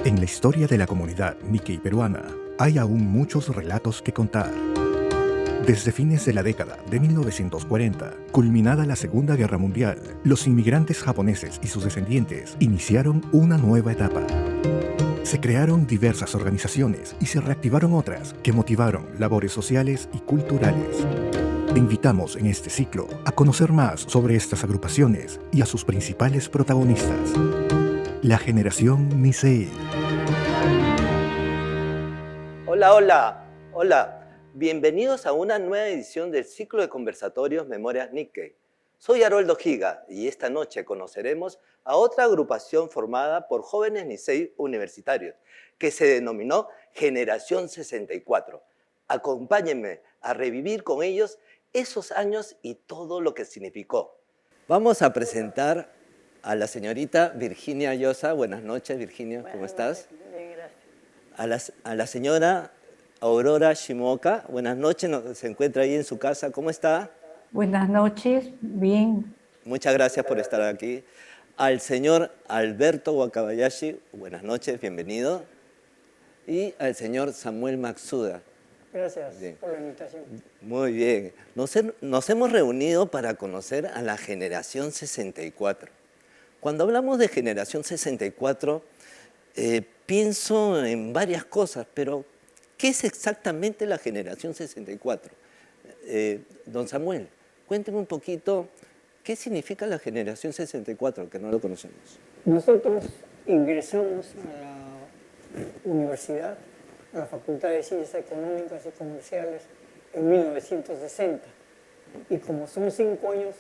En la historia de la comunidad Nikkei peruana, hay aún muchos relatos que contar. Desde fines de la década de 1940, culminada la Segunda Guerra Mundial, los inmigrantes japoneses y sus descendientes iniciaron una nueva etapa. Se crearon diversas organizaciones y se reactivaron otras que motivaron labores sociales y culturales. Te invitamos en este ciclo a conocer más sobre estas agrupaciones y a sus principales protagonistas. La generación Nisei. Hola, hola, hola. Bienvenidos a una nueva edición del ciclo de conversatorios Memorias Nikkei. Soy Haroldo Giga y esta noche conoceremos a otra agrupación formada por jóvenes Nisei universitarios que se denominó Generación 64. Acompáñenme a revivir con ellos esos años y todo lo que significó. Vamos a presentar a la señorita Virginia Llosa. Buenas noches, Virginia, ¿cómo estás? Bien, gracias. A la señora Aurora Shimoka. Buenas noches, se encuentra ahí en su casa. ¿Cómo está? Buenas noches, bien. Muchas gracias por estar aquí. Al señor Alberto Wakabayashi. Buenas noches, bienvenido. Y al señor Samuel Matsuda. Gracias Bien. por la invitación. Muy bien. Nos hemos reunido para conocer a la generación 64. Cuando hablamos de generación 64, pienso en varias cosas, pero ¿qué es exactamente la generación 64? Don Samuel, cuénteme un poquito, ¿qué significa la generación 64, que no lo conocemos? Nosotros ingresamos a la universidad, a la Facultad de Ciencias Económicas y Comerciales en 1960. Y como son 5 años,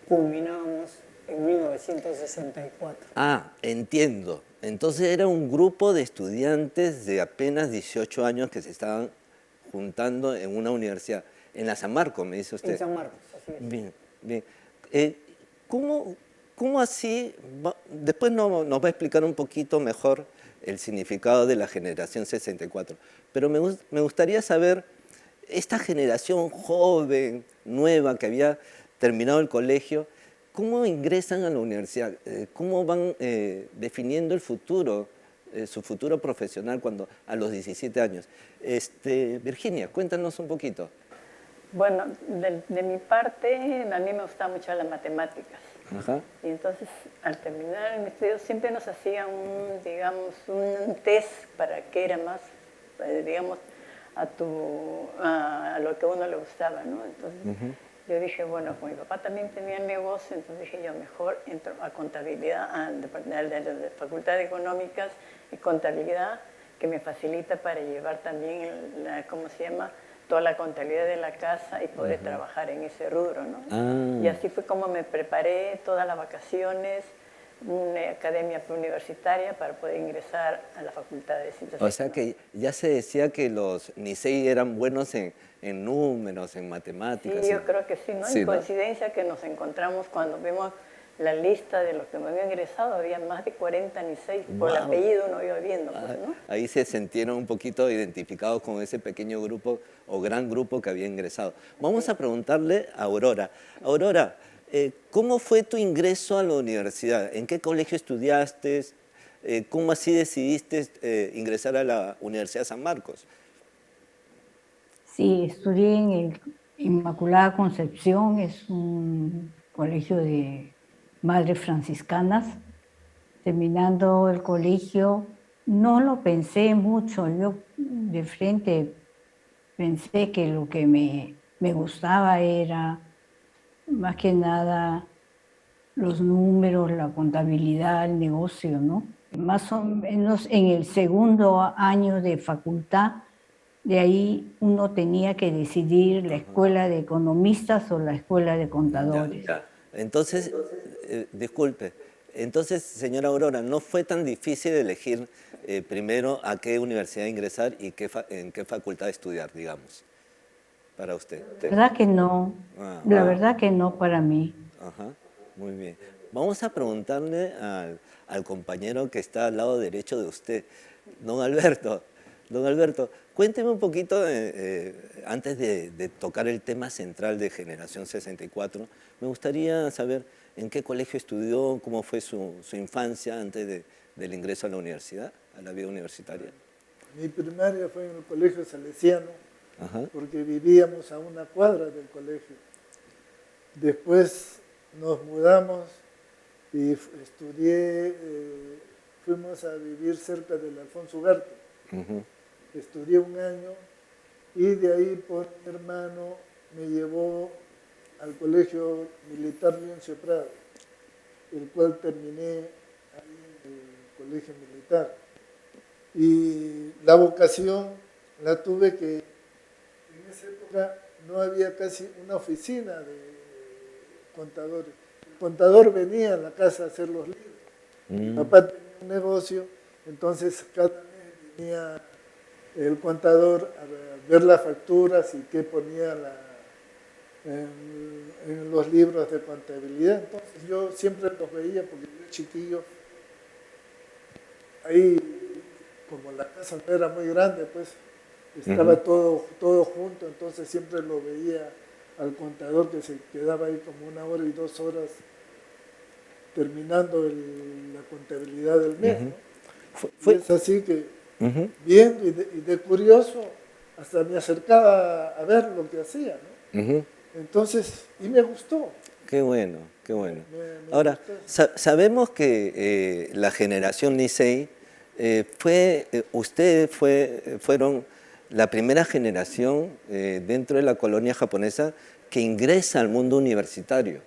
culminábamos en 1964. Ah, entiendo. Entonces era un grupo de estudiantes de apenas 18 años que se estaban juntando en una universidad. En la San Marcos, me dice usted. En San Marcos, así es. Bien, bien. ¿Cómo así? Después nos va a explicar un poquito mejor el significado de la generación 64. Pero me gustaría saber, esta generación joven, nueva, que había terminado el colegio, ¿cómo ingresan a la universidad? ¿Cómo van definiendo el futuro, su futuro profesional a los 17 años? Virginia, cuéntanos un poquito. Bueno, de mi parte, a mí me gustaba mucho las matemáticas. Ajá. Y entonces, al terminar mi estudio, siempre nos hacían un test para que era más, digamos, a lo que a uno le gustaba, ¿no? Entonces, yo dije, bueno, como mi papá también tenía el negocio, entonces dije yo, mejor entro a contabilidad, a la Facultad de Económicas y Contabilidad, que me facilita para llevar también, ¿cómo se llama?, toda la contabilidad de la casa y poder trabajar en ese rubro, ¿no? Ah. Y así fue como me preparé todas las vacaciones, una academia preuniversitaria para poder ingresar a la Facultad de Ciencias. O sea que ya se decía que los Nisei eran buenos en números, en matemáticas. Sí, yo creo que sí, ¿no? Sí, Y ¿no? coincidencia que nos encontramos cuando vemos la lista de los que me habían ingresado, había más de 40 Nisei, por el Wow. apellido uno iba viendo, pues, ¿no? Ahí se sintieron un poquito identificados con ese pequeño grupo o gran grupo que había ingresado. Vamos a preguntarle a Aurora. Aurora, ¿cómo fue tu ingreso a la universidad? ¿En qué colegio estudiaste? ¿Cómo así decidiste ingresar a la Universidad San Marcos? Sí, estudié en el Inmaculada Concepción, es un colegio de madres franciscanas. Terminando el colegio, no lo pensé mucho, yo de frente pensé que lo que me gustaba era más que nada los números, la contabilidad, el negocio, ¿no? Más o menos en el segundo año de facultad, de ahí uno tenía que decidir la escuela de economistas o la escuela de contadores. Ya. Entonces, disculpe, entonces, señora Aurora, ¿no fue tan difícil elegir primero a qué universidad ingresar y en qué facultad estudiar, digamos, para usted? La verdad que no, la verdad que no para mí. Ajá, muy bien. Vamos a preguntarle al compañero que está al lado derecho de usted, don Alberto. Don Alberto, cuénteme un poquito, antes de tocar el tema central de Generación 64, me gustaría saber en qué colegio estudió, cómo fue su infancia antes del ingreso a la universidad. a la vida universitaria? Mi primaria fue en el Colegio Salesiano, Ajá. porque vivíamos a una cuadra del colegio. Después nos mudamos y estudié, fuimos a vivir cerca del Alfonso Ugarte. Ujú. Estudié un año y de ahí por mi hermano me llevó al Colegio Militar Leoncio Prado, el cual terminé ahí en el Colegio Militar. Y la vocación la tuve que, en esa época no había casi una oficina de contadores. El contador venía a la casa a hacer los libros. Mi papá tenía un negocio, entonces cada mes venía el contador a ver las facturas y qué ponía en los libros de contabilidad. Entonces yo siempre los veía porque yo chiquillo, ahí como la casa no era muy grande, pues estaba todo junto, entonces siempre lo veía al contador que se quedaba ahí como 1 hora y 2 horas terminando la contabilidad del mes. ¿No? Fue- Y es así que Ujú. viendo y de curioso hasta me acercaba a ver lo que hacía. ¿No? Ujú. Entonces, y me gustó. Qué bueno, qué bueno. Me Ahora, gustó. sabemos que la generación Nisei ustedes fueron la primera generación dentro de la colonia japonesa que ingresa al mundo universitario.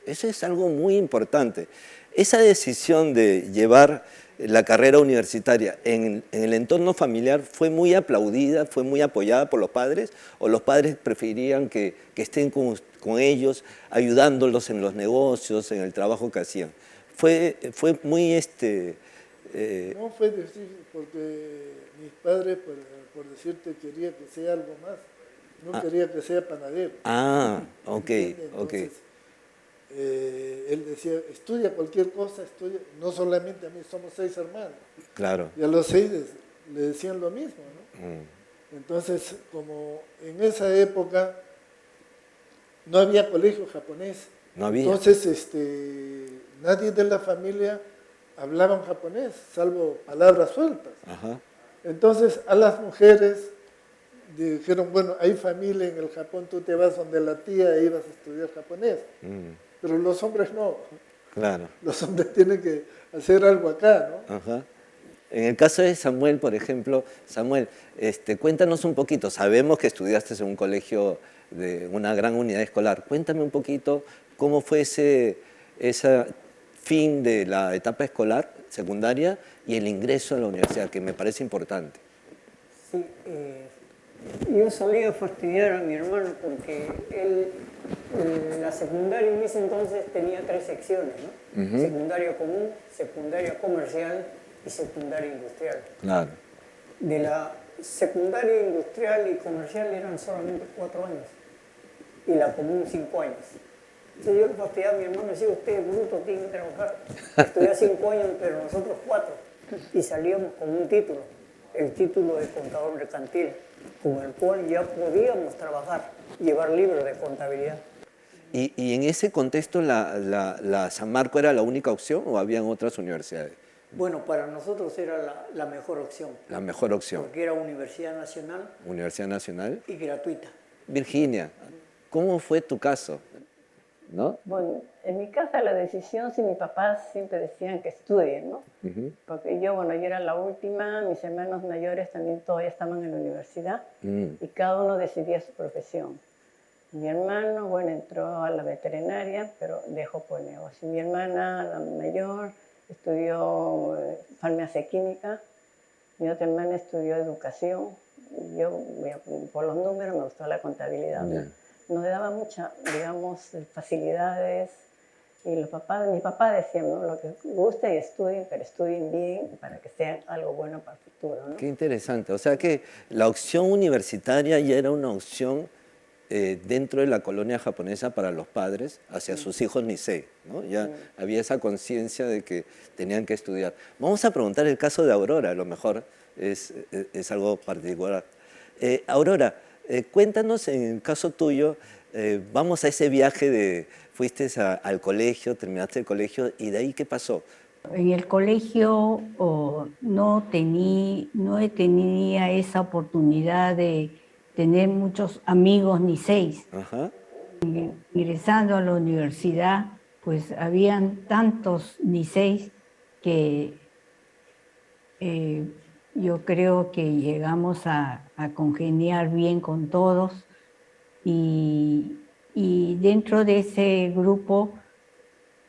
Eso es algo muy importante. Esa decisión de llevar la carrera universitaria en el entorno familiar fue muy aplaudida, fue muy apoyada por los padres, o los padres preferían que estén con ellos, ayudándolos en los negocios, en el trabajo que hacían. Fue muy No fue difícil porque mis padres, por decirte, quería que sea algo más. No quería que sea panadero. Ok, ¿Entiendes? ok. Entonces, él decía, estudia cualquier cosa, estudia. No solamente a mí, somos 6 hermanos. Claro. Y a los 6 le decían lo mismo, ¿no? Entonces, como en esa época no había colegio japonés, No había. entonces nadie de la familia hablaba en japonés, salvo palabras sueltas. Ajá. Entonces a las mujeres dijeron, bueno, hay familia en el Japón, tú te vas donde la tía e ibas a estudiar japonés. Pero los hombres no. Claro. Los hombres tienen que hacer algo acá, ¿no? Ajá. En el caso de Samuel, por ejemplo, Samuel, cuéntanos un poquito. Sabemos que estudiaste en un colegio de una gran unidad escolar. Cuéntame un poquito cómo fue ese fin de la etapa escolar secundaria y el ingreso a la universidad, que me parece importante. Sí, yo solía fastidiar a mi hermano porque él, la secundaria en ese entonces tenía 3 secciones, ¿no? Secundaria común, secundaria comercial y secundaria industrial. Claro. De la secundaria industrial y comercial eran solamente 4 años y la común 5 años. Entonces yo le fastidiaba a mi hermano y decía, usted bruto tiene que trabajar. Estudié 5 años, pero nosotros 4. Y salíamos con un título, el título de contador mercantil, con el cual ya podíamos trabajar, llevar libros de contabilidad. ¿Y en ese contexto la San Marco era la única opción o habían otras universidades? Bueno, para nosotros era la mejor opción. La mejor opción. Porque era Universidad Nacional Universidad Nacional. y gratuita. Virginia, ¿cómo fue tu caso? ¿No? Bueno, en mi casa la decisión, si mis papás siempre decían que estudien, ¿no? Porque yo era la última, mis hermanos mayores también todavía estaban en la universidad y cada uno decidía su profesión. Mi hermano, entró a la veterinaria, pero dejó por negocio. Mi hermana, la mayor, estudió farmacia química, mi otra hermana estudió educación, yo por los números me gustó la contabilidad. Nos daba muchas, facilidades. Y mi papá decía, ¿no? Lo que guste y estudien, pero estudien bien para que sean algo bueno para el futuro, ¿no? Qué interesante. O sea que la opción universitaria ya era una opción dentro de la colonia japonesa para los padres hacia sus hijos Nisei, ¿no? Ya había esa conciencia de que tenían que estudiar. Vamos a preguntar el caso de Aurora, a lo mejor es algo particular. Aurora, cuéntanos en el caso tuyo, vamos a ese viaje fuiste al colegio, terminaste el colegio y de ahí ¿qué pasó? En el colegio no tenía esa oportunidad de tener muchos amigos ni seis. Ajá. Ingresando a la universidad, pues habían tantos ni seis que yo creo que llegamos a congeniar bien con todos y dentro de ese grupo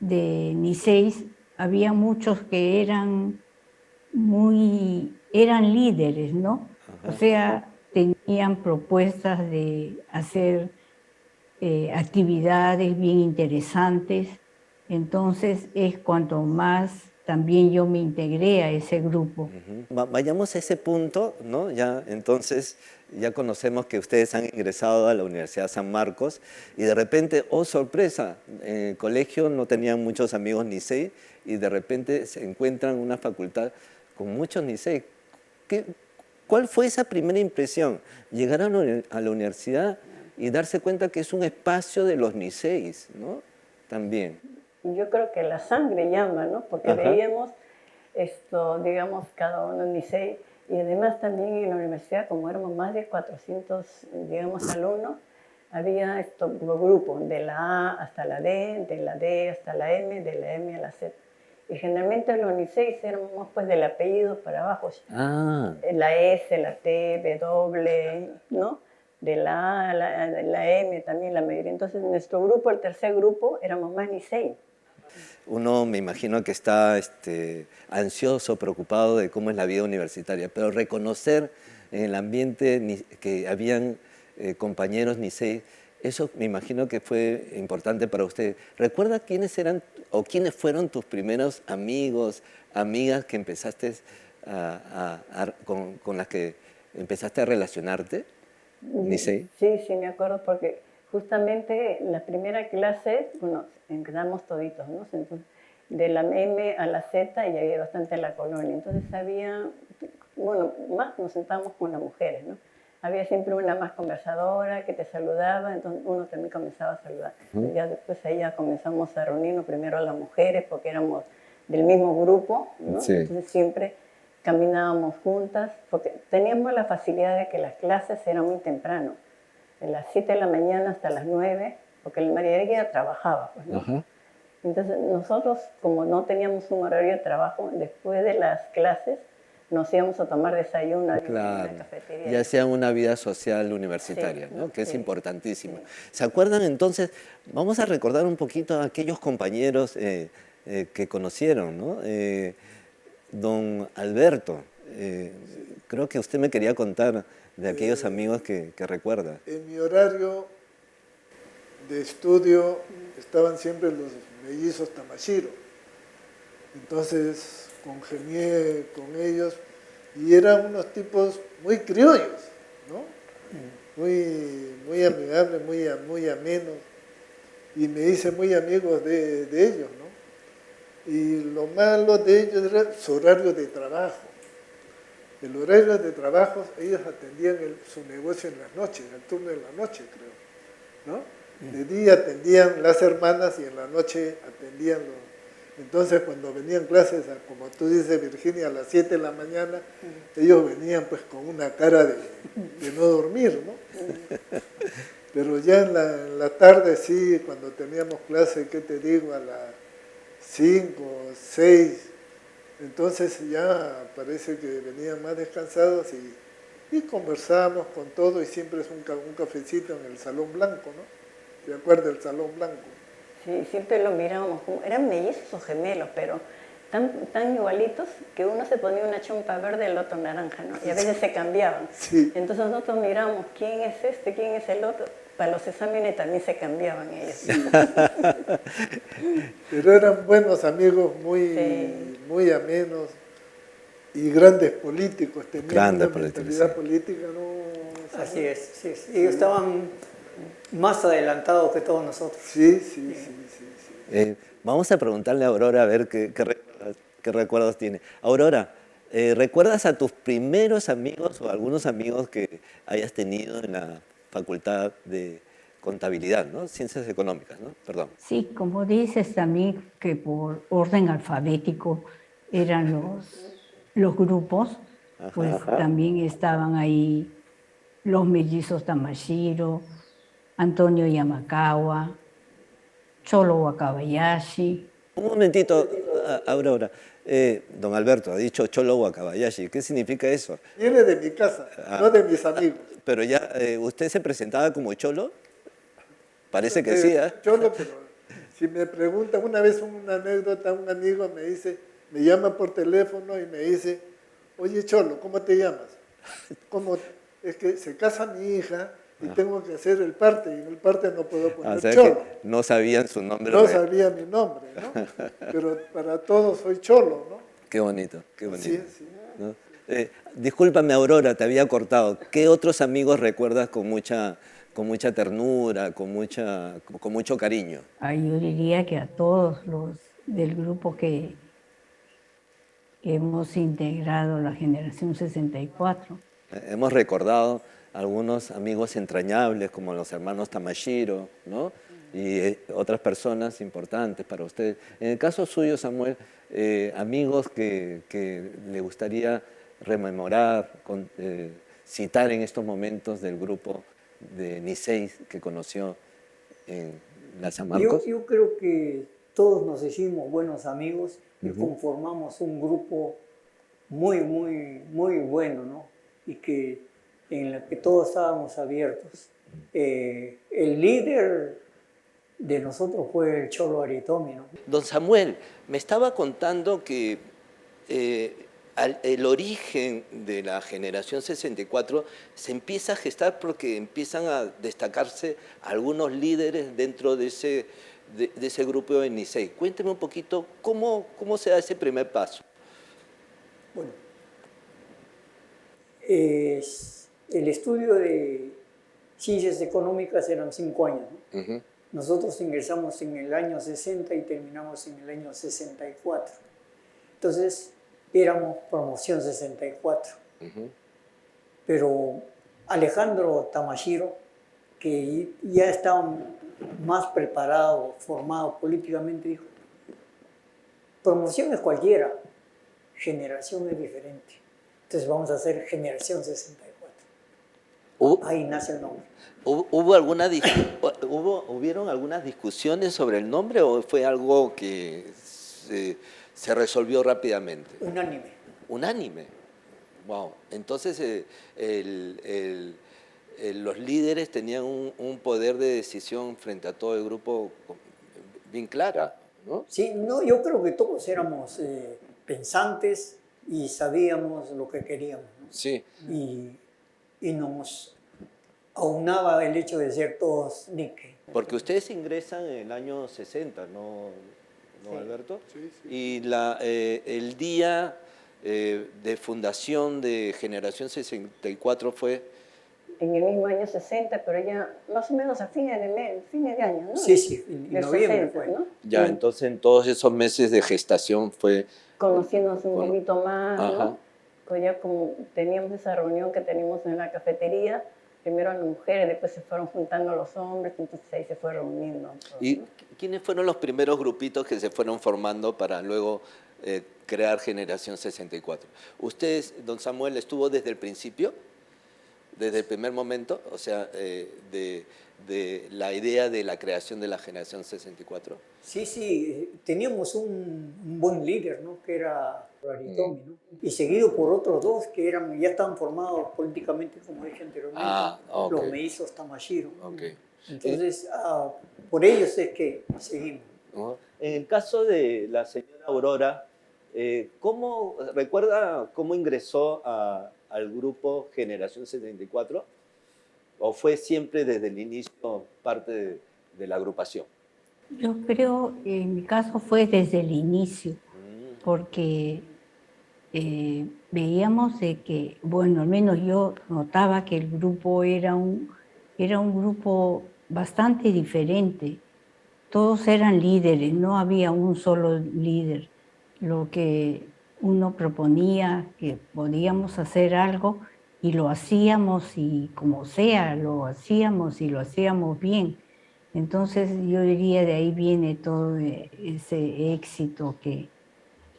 de Niceis había muchos que eran líderes, ¿no? O sea, tenían propuestas de hacer actividades bien interesantes. Entonces es cuanto más también yo me integré a ese grupo. Vayamos a ese punto, ¿no? Ya, entonces, ya conocemos que ustedes han ingresado a la Universidad San Marcos y de repente, oh sorpresa, en el colegio no tenían muchos amigos Nicey y de repente se encuentran en una facultad con muchos Nicey. ¿Cuál fue esa primera impresión? Llegar a la universidad y darse cuenta que es un espacio de los Niceis, ¿no? También. Yo creo que la sangre llama, ¿no? Porque veíamos esto, digamos, cada uno en Licey, y además también en la universidad, como éramos más de 400, digamos, alumnos, había estos grupos, de la A hasta la D, de la D hasta la M, de la M a la Z. Y generalmente los Niceis éramos pues del apellido para abajo. La S, la T, W, ¿no? De la A a la M también la mayoría. Entonces, nuestro grupo, el tercer grupo, éramos más Nicey. Uno me imagino que está ansioso, preocupado de cómo es la vida universitaria, pero reconocer en el ambiente que habían compañeros Nicey, eso me imagino que fue importante para usted. ¿Recuerda quiénes eran o quiénes fueron tus primeros amigos, amigas que empezaste con las que empezaste a relacionarte, Nicey? Sí, sí, me acuerdo porque justamente la primera clase, bueno, quedamos toditos, ¿no? Entonces, de la M a la Z y había bastante en la colonia. Entonces había, bueno, más nos sentábamos con las mujeres, ¿no? Había siempre una más conversadora que te saludaba, entonces uno también comenzaba a saludar. Ya después ahí ya comenzamos a reunirnos primero a las mujeres porque éramos del mismo grupo, ¿no? Sí. Entonces siempre caminábamos juntas porque teníamos la facilidad de que las clases eran muy temprano, de las 7 de la mañana hasta las 9, porque el María trabajaba, pues, ¿no? Entonces nosotros, como no teníamos un horario de trabajo, después de las clases nos íbamos a tomar desayuno en la cafetería. Y hacían una vida social universitaria, sí, ¿no? Que es importantísima. Sí. ¿Se acuerdan entonces? Vamos a recordar un poquito a aquellos compañeros que conocieron, ¿no? Don Alberto, creo que usted me quería contar de aquellos amigos que recuerda. En mi horario de estudio estaban siempre los mellizos Tamashiro. Entonces congenié con ellos y eran unos tipos muy criollos, ¿no? Muy amigables, muy amenos, y me hice muy amigos de ellos, ¿no? Y lo malo de ellos era su horario de trabajo. El horario de trabajo, ellos atendían su negocio en las noches, en el turno de la noche, creo, ¿no? De día atendían las hermanas y en la noche atendían los... Entonces, cuando venían clases, como tú dices, Virginia, a las 7 de la mañana, ellos venían pues con una cara de no dormir, ¿no? Pero ya en la tarde, sí, cuando teníamos clase, ¿qué te digo? A las 5, 6, entonces ya parece que venían más descansados y conversábamos con todo y siempre es un cafecito en el Salón Blanco, ¿no? ¿Te acuerdas del Salón Blanco? Sí, siempre lo mirábamos, eran mellizos o gemelos, pero tan igualitos que uno se ponía una chompa verde y el otro naranja, ¿no? Y a veces se cambiaban. Sí. Entonces nosotros mirábamos quién es este, quién es el otro. Para los exámenes también se cambiaban ellos. Sí. Pero eran buenos amigos, muy amenos y grandes políticos. Tenían una mentalidad política, ¿no? Así es, sí. Ellos estaban más adelantados que todos nosotros. Sí. Vamos a preguntarle a Aurora a ver qué recuerdos tiene. Aurora, ¿recuerdas a tus primeros amigos o algunos amigos que hayas tenido en la facultad de contabilidad, ¿no? Ciencias económicas, ¿no? Perdón. Sí, como dices también que por orden alfabético eran los grupos, pues también estaban ahí los mellizos Tamashiro, Antonio Yamakawa, Cholo Wakabayashi. Un momentito, Aurora. Don Alberto ha dicho Cholo Wakabayashi. ¿Qué significa eso? Viene de mi casa, no de mis amigos. Pero ya, ¿usted se presentaba como Cholo? Parece que sí, ¿eh? Cholo, pero si me preguntan, una vez una anécdota, un amigo me dice, me llama por teléfono y me dice, oye Cholo, ¿cómo te llamas? ¿Cómo? Es que se casa mi hija y tengo que hacer el parte, y en el parte no puedo poner O sea Cholo. que no sabían su nombre. No sabía mi nombre, ¿no? Pero para todos soy Cholo, ¿no? Qué bonito, qué bonito. Sí, sí. ¿No? Discúlpame, Aurora, te había cortado. ¿Qué otros amigos recuerdas con mucha ternura, con mucho cariño? Yo diría que a todos los del grupo que hemos integrado la generación 64. Hemos recordado algunos amigos entrañables como los hermanos Tamashiro, ¿no? Y otras personas importantes para usted. En el caso suyo, Samuel, amigos que le gustaría rememorar, citar en estos momentos del grupo de Nicey que conoció en la San Marcos. Yo creo que todos nos hicimos buenos amigos y conformamos un grupo muy, muy, muy bueno, ¿no? Y en el que todos estábamos abiertos. El líder de nosotros fue el Cholo Aritomi, ¿no? Don Samuel, me estaba contando que el origen de la generación 64 se empieza a gestar porque empiezan a destacarse algunos líderes dentro de ese grupo de Nicey. Cuénteme un poquito cómo se da ese primer paso. Bueno, el estudio de ciencias económicas eran 5 años, ¿no? Nosotros ingresamos en el año 60 y terminamos en el año 64. Entonces, éramos promoción 64. Pero Alejandro Tamashiro, que ya estaba más preparado, formado políticamente, dijo, promoción es cualquiera, generación es diferente. Entonces vamos a hacer generación 64. Ahí nace el nombre. ¿Hubieron algunas discusiones sobre el nombre o fue algo que se resolvió rápidamente? Unánime. Unánime. Wow. Entonces los líderes tenían un poder de decisión frente a todo el grupo bien clara, ¿no? Sí, no, yo creo que todos éramos pensantes y sabíamos lo que queríamos, ¿no? Sí. Y nos aunaba el hecho de ser todos Nikkei. Porque ustedes ingresan en el año 60, ¿no sí. Alberto? Sí, sí. Y el día de fundación de Generación 64 fue... En el mismo año 60, pero ya más o menos a fines de año, ¿no? Sí, en noviembre 60, fue. ¿no? Ya, entonces en todos esos meses de gestación fue... Conociéndonos un poquito más, Ajá. ¿no? Pues ya como teníamos esa reunión que teníamos en la cafetería, primero las mujeres, después se fueron juntando los hombres, entonces ahí se fue reuniendo. Todo, ¿Y ¿no? quiénes fueron los primeros grupitos que se fueron formando para luego crear Generación 64? ¿Usted, don Samuel, estuvo desde el principio? ¿Desde el primer momento? O sea, de la idea de la creación de la Generación 64. Sí, teníamos un buen líder, ¿no? Que era Aritomi, ¿no? Y seguido por otros dos que ya estaban formados políticamente, como dije anteriormente, Okay. los mellizos Tamashiro. Okay. Entonces, por ellos es que seguimos. En el caso de la señora Aurora, ¿recuerda cómo ingresó al grupo Generación 74? ¿O fue siempre desde el inicio parte de la agrupación? Yo creo, en mi caso fue desde el inicio, porque veíamos de que, bueno, al menos yo notaba que el grupo era un grupo bastante diferente. Todos eran líderes, no había un solo líder. Lo que uno proponía que podíamos hacer algo y lo hacíamos y como sea, lo hacíamos y lo hacíamos bien. Entonces yo diría de ahí viene todo ese éxito que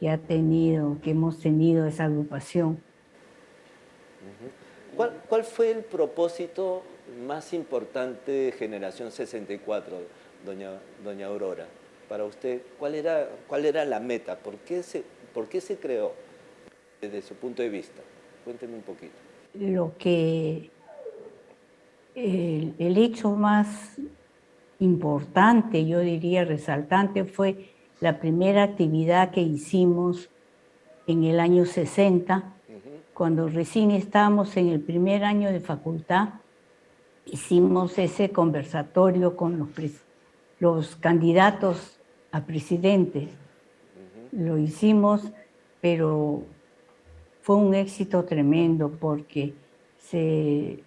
ha tenido, que hemos tenido esa agrupación. ¿Cuál fue el propósito más importante de Generación 64, doña Aurora? Para usted, ¿cuál era la meta? ¿Por qué se creó desde su punto de vista? Cuénteme un poquito. Lo que el hecho más importante, yo diría resaltante, fue la primera actividad que hicimos en el año 60, cuando recién estábamos en el primer año de facultad. Hicimos ese conversatorio con los candidatos a presidentes. Lo hicimos, pero fue un éxito tremendo porque se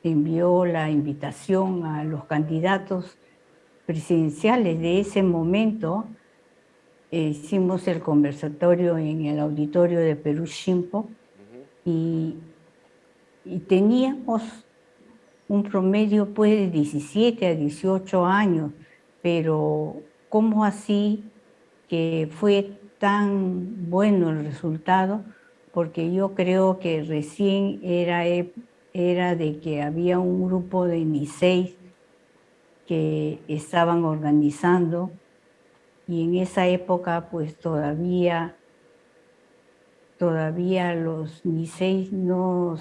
envió la invitación a los candidatos presidenciales de ese momento. Hicimos el conversatorio en el auditorio de Perú Shimpo y teníamos un promedio pues de 17 a 18 años, pero ¿cómo así que fue tan bueno el resultado? Porque yo creo que recién era de que había un grupo de Niceis que estaban organizando y en esa época pues todavía los Niceis no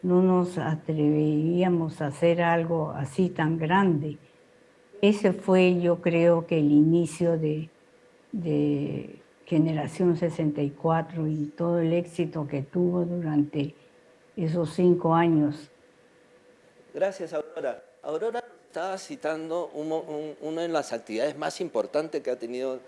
nos atreveríamos a hacer algo así tan grande. Ese fue, yo creo, que el inicio de Generación 64 y todo el éxito que tuvo durante esos 5 años. Gracias, Aurora. Aurora estaba citando una de las actividades más importantes que ha tenido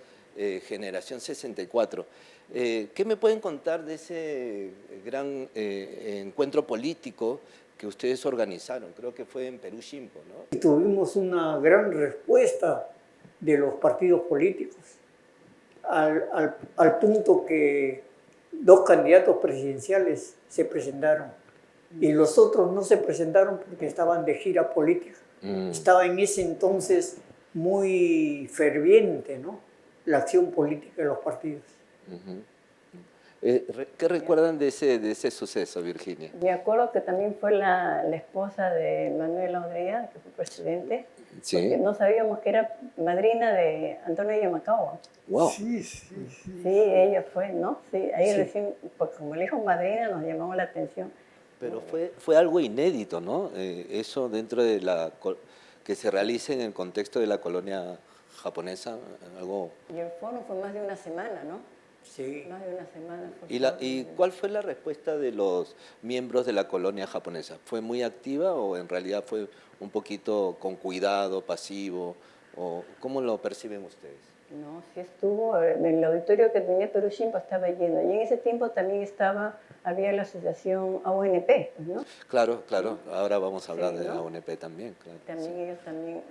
Generación 64. ¿Qué me pueden contar de ese gran encuentro político que ustedes organizaron? Creo que fue en Perú Shimpo, ¿no? Tuvimos una gran respuesta de los partidos políticos, al punto que 2 candidatos presidenciales se presentaron y los otros no se presentaron porque estaban de gira política. Estaba en ese entonces muy ferviente, ¿no?, la acción política de los partidos. ¿Qué recuerdan de ese suceso, Virginia? Me acuerdo que también fue la esposa de Manuel Odría, que fue presidente, Sí. porque no sabíamos que era madrina de Antonio Yamacagua. Wow. Sí. Sí, ella fue, ¿no? Sí, ahí Sí. recién, porque como le dijo madrina, nos llamó la atención. Pero fue algo inédito, ¿no? Eso dentro de que se realice en el contexto de la colonia japonesa, algo... Y el foro fue más de una semana, ¿no? Sí. Más de una semana. ¿Y cuál fue la respuesta de los miembros de la colonia japonesa? ¿Fue muy activa o en realidad fue un poquito con cuidado, pasivo? ¿O cómo lo perciben ustedes? No, sí estuvo, en el auditorio que tenía Perú Shimpo estaba lleno. Y en ese tiempo también había la asociación AUNP, ¿no? Claro, ahora vamos a hablar Sí, de la ¿no? UNP también. Claro, También sí. ellos también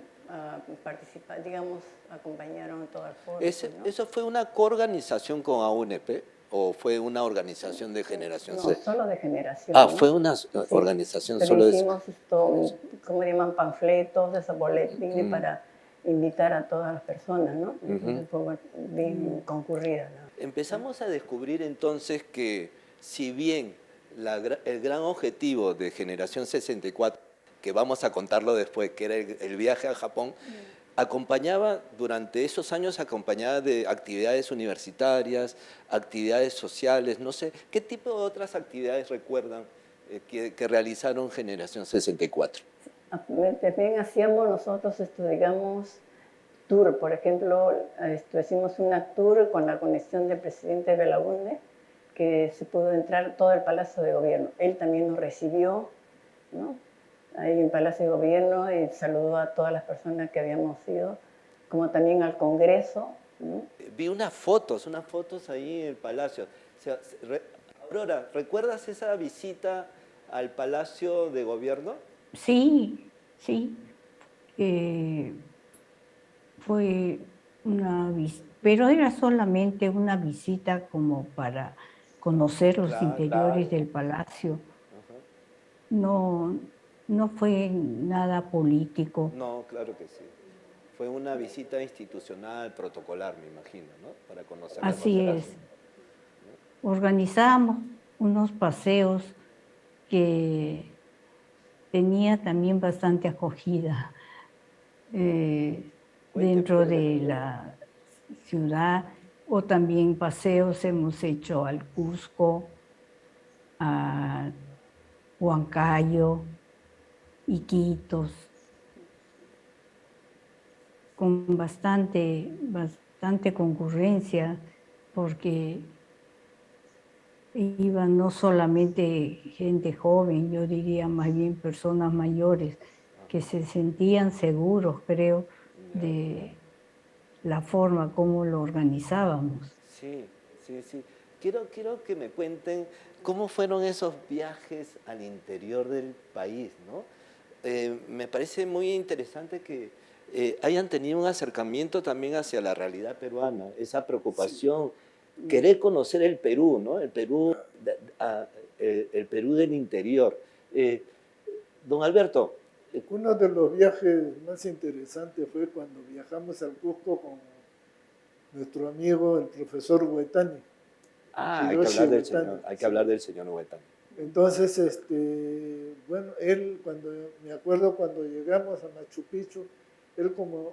participaron, digamos, acompañaron todo el foro. ¿no? ¿Eso fue una coorganización con AUNP o fue una organización de Generación No, C? solo de generación. Ah, ¿no? fue una organización solo de... Hicimos ¿cómo llaman? Panfletos, esos boletines para invitar a todas las personas, ¿no? Entonces fue bien concurrida, ¿no? Empezamos a descubrir entonces que si bien el gran objetivo de Generación 64, que vamos a contarlo después, que era el viaje a Japón, durante esos años acompañaba de actividades universitarias, actividades sociales, no sé, ¿qué tipo de otras actividades recuerdan que realizaron Generación 64? También hacíamos nosotros, digamos, tour. Por ejemplo, hicimos una tour con la conexión del presidente Belaúnde, que se pudo entrar todo el Palacio de Gobierno. Él también nos recibió, ¿no?, ahí en el Palacio de Gobierno y saludó a todas las personas que habíamos ido, como también al Congreso, ¿no? Vi unas fotos ahí en el Palacio. Aurora, ¿recuerdas esa visita al Palacio de Gobierno? Sí. Fue una visita, pero era solamente una visita como para conocer los interiores del palacio. no, no fue nada político. No, claro que sí. Fue una visita institucional, protocolar, me imagino, ¿no? Para conocer la Así constelación. es. Organizábamos unos paseos que tenía también bastante acogida Cuente, dentro pues. de la ciudad, o también paseos hemos hecho al Cusco, a Huancayo, Iquitos, con bastante concurrencia, porque iban no solamente gente joven, yo diría más bien personas mayores, que se sentían seguros, creo, de la forma como lo organizábamos. Sí, sí, sí. Quiero que me cuenten cómo fueron esos viajes al interior del país, ¿no? Me parece muy interesante que hayan tenido un acercamiento también hacia la realidad peruana, esa preocupación, querer conocer el Perú, ¿no? El Perú, el Perú del interior. Don Alberto, Uno de los viajes más interesantes fue cuando viajamos al Cusco con nuestro amigo, el profesor Huetani. hay que Hiroshi hablar del Huetani, señor, hay que sí. hablar del señor Huetani. Entonces, bueno, él, me acuerdo cuando llegamos a Machu Picchu, él como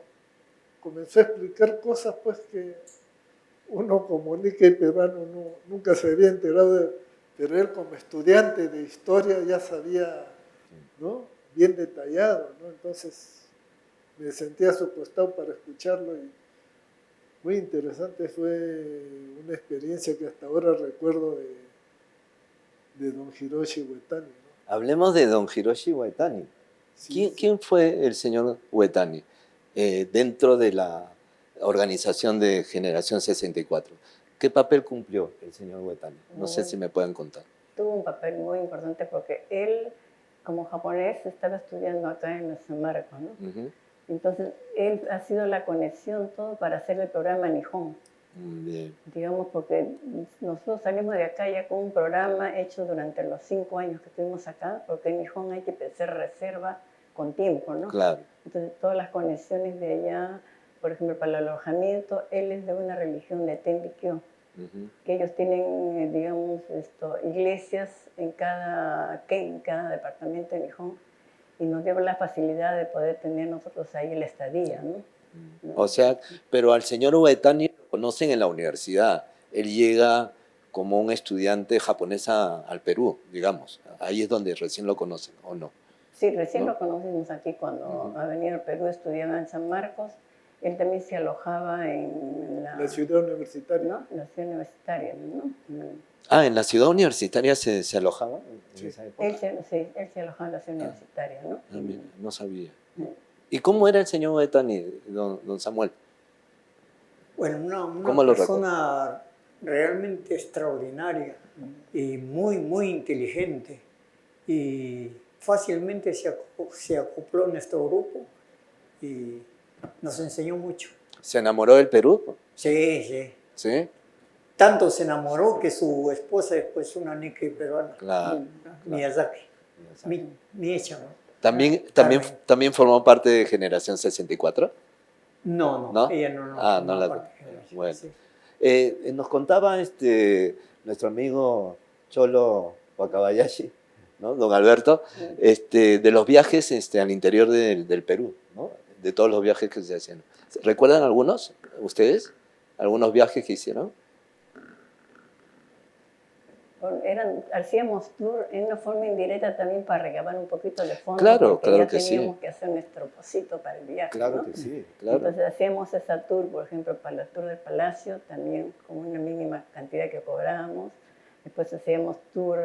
comenzó a explicar cosas pues que uno como Nikkei peruano nunca se había enterado pero él como estudiante de historia ya sabía, ¿no? Bien detallado, ¿no? Entonces me sentí a su costado para escucharlo y muy interesante, fue una experiencia que hasta ahora recuerdo de don Hiroshi Huetani, ¿no? Hablemos de don Hiroshi Huetani. Sí, ¿Quién fue el señor Huetani dentro de la organización de Generación 64? ¿Qué papel cumplió el señor Huetani? No sé si me pueden contar. Tuvo un papel muy importante porque él, como japonés, estaba estudiando acá en San Marcos, ¿no? Entonces, él ha sido la conexión todo para hacer el programa Nihon. Bien. Digamos, porque nosotros salimos de acá ya con un programa hecho durante los 5 años que estuvimos acá, porque en Nihon hay que hacer reserva con tiempo, ¿no? Claro. Entonces, todas las conexiones de allá, por ejemplo, para el alojamiento, él es de una religión de Tenrikyo, que ellos tienen, digamos, iglesias en cada departamento de Nihon, y nos dio la facilidad de poder tener nosotros ahí la estadía, ¿no? O sea, pero al señor Huetani lo conocen en la universidad. Él llega como un estudiante japonés al Perú, digamos. Ahí es donde recién lo conocen, ¿o no? Sí, recién ¿No? lo conocimos aquí cuando ha venido al Perú, estudiaba en San Marcos. Él también se alojaba en la ciudad universitaria. ¿no? La ciudad universitaria, ¿no? Ah, ¿en la ciudad universitaria se alojaba en esa época? Él se alojaba en la ciudad universitaria, ¿no? Ah, mira, no sabía. ¿Y cómo era el señor Huetani, don Samuel? Bueno, ¿Cómo una lo persona realmente extraordinaria y muy inteligente, y fácilmente se acopló en nuestro grupo y nos enseñó mucho. ¿Se enamoró del Perú? Sí, sí. ¿Sí? Tanto se enamoró que su esposa después es una Nikkei peruana, Claro. Miyazaki, Miecha, ¿no? ¿También formó parte de Generación 64? No, ella no no parte de Generación. bueno. Sí. Nos contaba nuestro amigo Cholo Wakabayashi, ¿no? Don Alberto, de los viajes al interior del Perú, ¿no? De todos los viajes que se hacían. ¿Recuerdan algunos, ustedes? ¿Algunos viajes que hicieron? Hacíamos tour en una forma indirecta también para recabar un poquito de fondos. Claro, porque claro ya que sí. teníamos que hacer nuestro pocito para el viaje, Claro ¿no? que sí, claro. Entonces hacíamos esa tour, por ejemplo, para el tour del Palacio, también con una mínima cantidad que cobrábamos. Después hacíamos tour,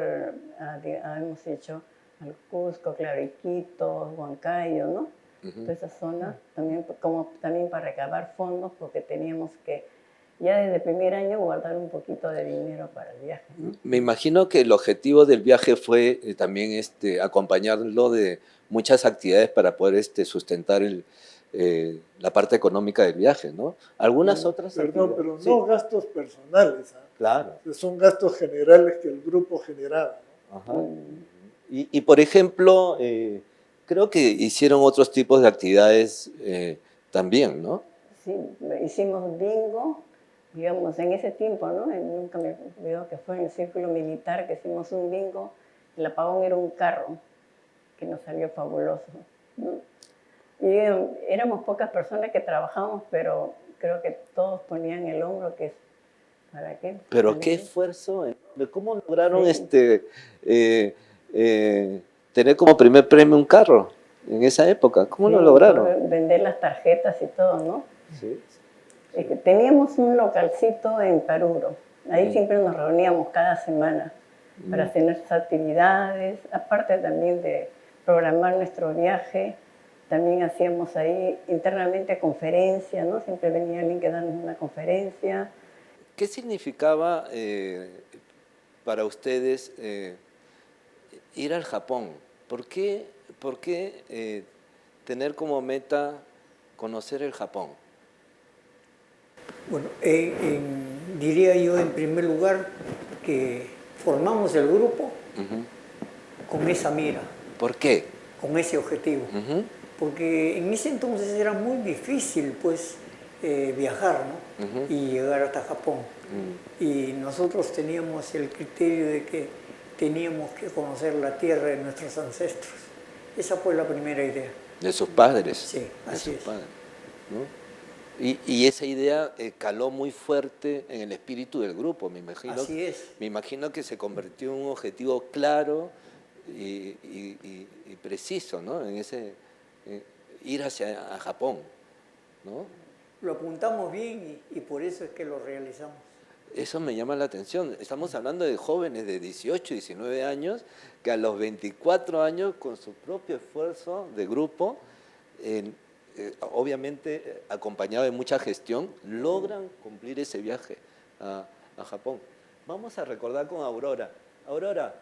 hemos hecho al Cusco, claro, Iquitos, Huancayo, ¿no? Toda esa zona, también para recabar fondos, porque teníamos que ya desde el primer año guardar un poquito de dinero para el viaje, ¿no? Me imagino que el objetivo del viaje fue también acompañarlo de muchas actividades para poder sustentar la parte económica del viaje, ¿no? Algunas otras Perdón, actividades. pero Sí. no gastos personales, ¿ah? Claro. Son gastos generales que el grupo generaba, ¿no? Ajá. Y por ejemplo, creo que hicieron otros tipos de actividades también, ¿no? Sí, hicimos bingo, digamos, en ese tiempo, ¿no? Nunca me olvido que fue en el círculo militar que hicimos un bingo. El apagón era un carro que nos salió fabuloso, ¿no? Y éramos pocas personas que trabajábamos, pero creo que todos ponían el hombro, que es para qué. Pero qué esfuerzo, ¿cómo lograron Sí. tener como primer premio un carro en esa época? ¿Cómo lo lograron? Vender las tarjetas y todo, ¿no? Sí. Es que teníamos un localcito en Paruro. Ahí siempre nos reuníamos cada semana para hacer nuestras actividades, aparte también de programar nuestro viaje. También hacíamos ahí internamente conferencias, ¿no? Siempre venía alguien que darnos una conferencia. ¿Qué significaba para ustedes ir al Japón? ¿Por qué tener como meta conocer el Japón? Bueno, diría yo en primer lugar que formamos el grupo con esa mira, ¿Por qué? con ese objetivo. Porque en ese entonces era muy difícil pues viajar, ¿no? Y llegar hasta Japón. Y nosotros teníamos el criterio de que teníamos que conocer la tierra de nuestros ancestros. Esa fue la primera idea. De sus padres. Sí, así es. Padres, ¿no? Y esa idea caló muy fuerte en el espíritu del grupo, me imagino. Así es. Me imagino que se convirtió en un objetivo claro y preciso, ¿no? En ese ir a Japón, ¿no? Lo apuntamos bien y por eso es que lo realizamos. Eso me llama la atención. Estamos hablando de jóvenes de 18, 19 años que a los 24 años, con su propio esfuerzo de grupo, obviamente acompañado de mucha gestión, logran cumplir ese viaje a Japón. Vamos a recordar con Aurora. Aurora,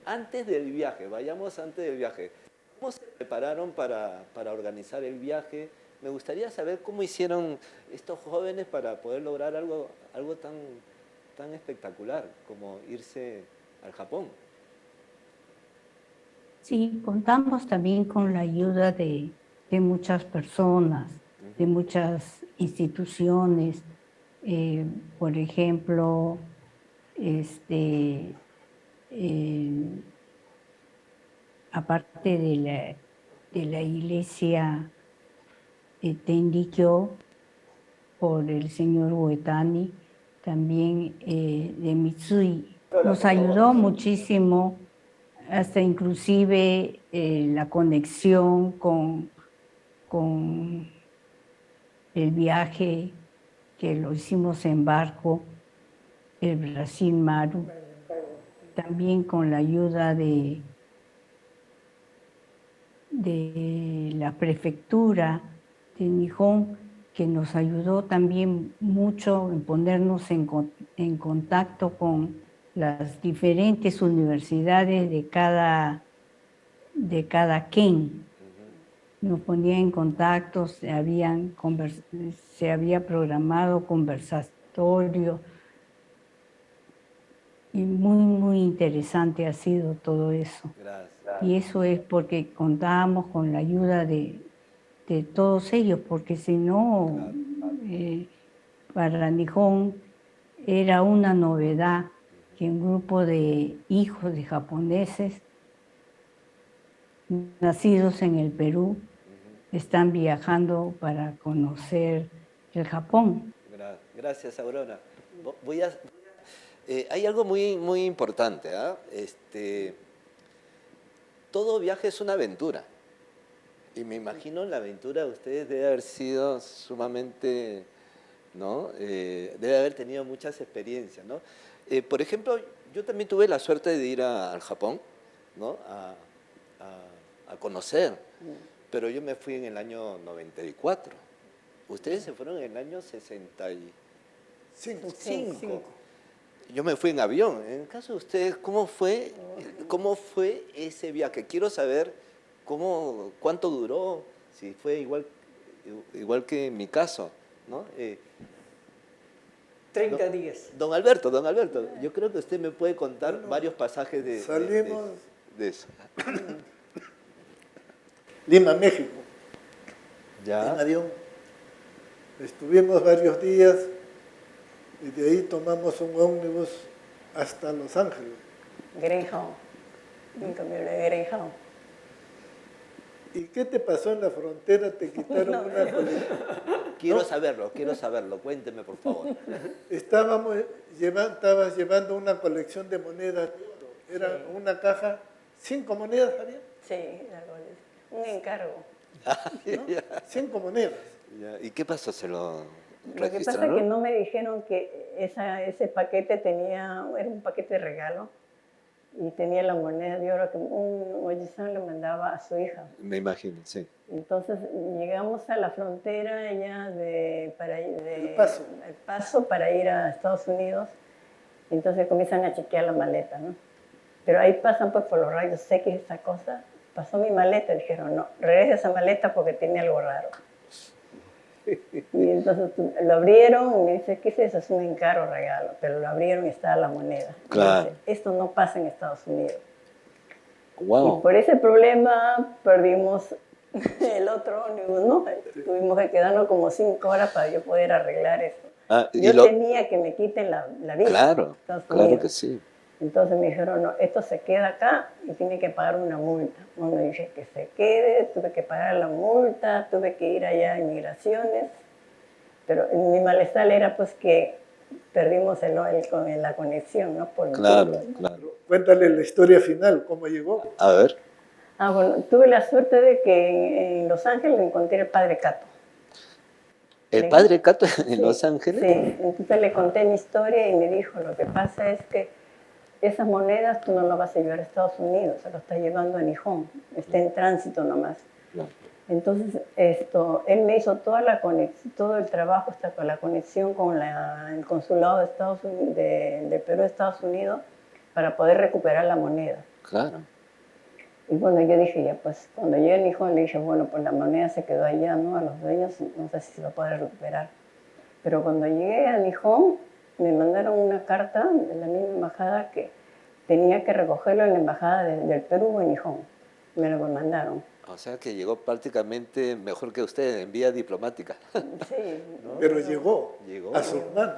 antes del viaje, vayamos antes del viaje. ¿Cómo se prepararon para organizar el viaje? Me gustaría saber cómo hicieron estos jóvenes para poder lograr algo tan espectacular como irse al Japón. Sí, contamos también con la ayuda de muchas personas, de muchas instituciones. Por ejemplo, aparte de la iglesia Tenrikyo, por el señor Uetani, también de Mitsui. Nos ayudó muchísimo, hasta inclusive la conexión con el viaje que lo hicimos en barco, el Brasil Maru, también con la ayuda de la prefectura de Nihon, que nos ayudó también mucho en ponernos en contacto con las diferentes universidades de cada ken. Nos ponía en contacto, se había programado conversatorio y muy interesante ha sido todo eso. Gracias. Y eso es porque contábamos con la ayuda de todos ellos, porque si no, para Nihon era una novedad que un grupo de hijos de japoneses nacidos en el Perú están viajando para conocer el Japón. Gracias, Aurora. Hay algo muy importante, ¿ah? Todo viaje es una aventura. Y me imagino la aventura de ustedes debe haber sido sumamente, ¿no? Debe haber tenido muchas experiencias, ¿no? Por ejemplo, yo también tuve la suerte de ir al Japón, ¿no? A conocer, pero yo me fui en el año 94. Ustedes se fueron en el año 65. Yo me fui en avión. En el caso de ustedes, ¿cómo fue ese viaje? Quiero saber cuánto duró, si fue igual que en mi caso, ¿no? 30 días. Don Alberto, yo creo que usted me puede contar varios pasajes salimos de eso. Lima, México, en Ya, avión. Estuvimos varios días y de ahí tomamos un ómnibus hasta Los Ángeles. Greyhound. Un camión de Greyhound. ¿Y qué te pasó en la frontera? Te quitaron una colección. quiero saberlo, cuénteme por favor. Estabas llevando una colección de monedas de oro. Era una caja, 5 monedas había, Sí, un encargo. ¿no? 5 monedas. Ya, ¿y qué pasó? ¿Se lo Lo que pasa es registraron? que no me dijeron que ese paquete era un paquete de regalo y tenía la moneda de oro que un oyezán le mandaba a su hija. Me imagino, sí. Entonces llegamos a la frontera ya El Paso. El Paso para ir a Estados Unidos. Entonces comienzan a chequear la maleta, ¿no? Pero ahí pasan pues por los rayos X esa cosa. Pasó mi maleta y dijeron, no, regresa esa maleta porque tiene algo raro. Y entonces lo abrieron y me dice, ¿qué es eso? Es un encargo regalo. Pero lo abrieron y estaba la moneda. Claro. Dice, esto no pasa en Estados Unidos. Wow. Y por ese problema perdimos el otro ómnibus, ¿no? Tuvimos que quedarnos como 5 horas para yo poder arreglar eso. Ah, y Yo temía que me quiten la visa. Claro, Estados claro Unidos. que sí. Entonces me dijeron, no, esto se queda acá y tiene que pagar una multa. Bueno, dije que se quede, tuve que pagar la multa, tuve que ir allá a inmigraciones. Pero mi malestar era pues que perdimos la conexión, ¿no? Por Claro, el- claro. Cuéntale la historia final, cómo llegó. A ver. Bueno, tuve la suerte de que en Los Ángeles encontré el padre Cato. ¿El padre Cato en Sí, Los Ángeles? Sí, entonces le conté mi historia y me dijo, lo que pasa es que esas monedas tú no las vas a llevar a Estados Unidos, se lo está llevando a Nihon, está en tránsito nomás. Claro. Entonces, él me hizo toda la conexión, todo el trabajo, hasta con la conexión con el consulado de Estados Unidos, de Perú a Estados Unidos, para poder recuperar la moneda. Claro. Y bueno, yo dije, ya pues, cuando llegué a Nihon, le dije, bueno, pues la moneda se quedó allá, ¿no? A los dueños, no sé si se va a poder recuperar. Pero cuando llegué a Nihon, me mandaron una carta de la misma embajada que tenía que recogerlo en la embajada del Perú en Nihon. Me lo mandaron. O sea que llegó prácticamente mejor que usted en vía diplomática. Sí. Pero llegó Llegó. a sus manos.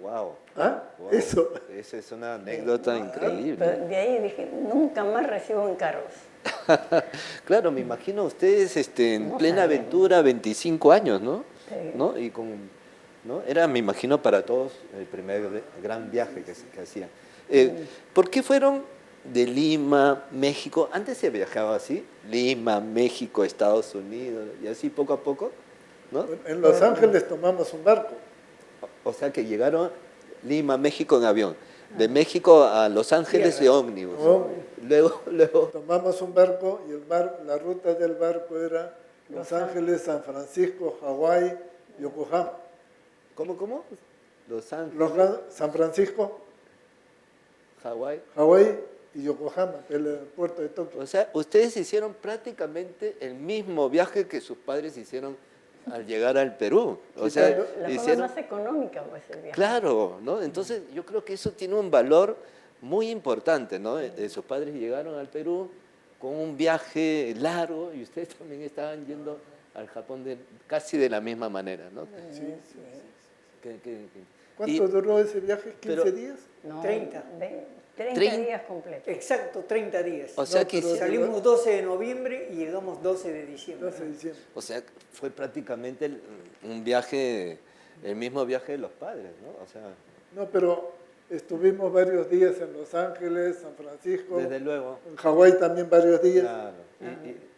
Wow. ¿Ah? Wow. Eso. Esa es una anécdota increíble. Pero de ahí dije, nunca más recibo encargos. Claro, me imagino ustedes en No plena sabía. aventura, 25 años, ¿no? Sí. ¿No? Y ¿no? Era, me imagino, para todos el primer gran viaje que hacían. ¿Por qué fueron de Lima, México? Antes se viajaba así, Lima, México, Estados Unidos, y así poco a poco, ¿no? En Los Ángeles tomamos un barco. O sea que llegaron Lima, México en avión. De México a Los Ángeles de ómnibus. Luego, Tomamos un barco y la ruta del barco era Los Ángeles, San Francisco, Hawái, Yokohama. ¿cómo? Los Ángeles, San Francisco, Hawái. Hawái y Yokohama, el aeropuerto de Tokio. O sea, ustedes hicieron prácticamente el mismo viaje que sus padres hicieron al llegar al Perú. O sea, La forma hicieron... más económica pues el viaje. Claro, ¿no? Entonces yo creo que eso tiene un valor muy importante, ¿no? Sus padres llegaron al Perú con un viaje largo y ustedes también estaban yendo al Japón casi de la misma manera, ¿no? Sí, sí. Y- ¿Cuánto duró ese viaje? ¿15 pero- días? No, 30. 30 días completos. Exacto, 30 días. O sea No, que pero- hicieron- Salimos 12 de noviembre y llegamos 12 de diciembre. 12 de diciembre. o sea, fue prácticamente un viaje, el mismo viaje de los padres, ¿no? O sea, No, pero estuvimos varios días en Los Ángeles, San Francisco, desde luego. en Hawái también varios días. Claro.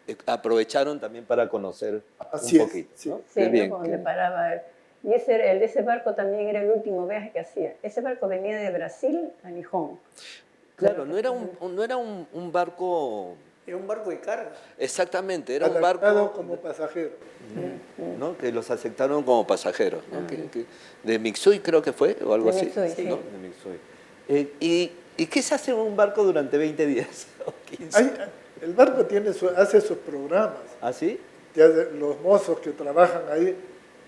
Y aprovecharon también para conocer Así un es, poquito. sí. ¿no? Sí, Qué ¿no? bien, Donde qué- paraba él. Y ese barco también era el último viaje que hacía. Ese barco venía de Brasil a Nihon. Claro, no era un barco Era un barco de carga. exactamente, era un Adaptado barco como pasajero. ¿no? que los aceptaron como pasajeros, ¿no? De Mitsui creo que fue, o algo De así. Mitsui, sí. ¿no? De Mitsui. ¿Y qué se hace en un barco durante 20 días? o 15? El barco hace sus programas. ¿Ah, sí? Los mozos que trabajan ahí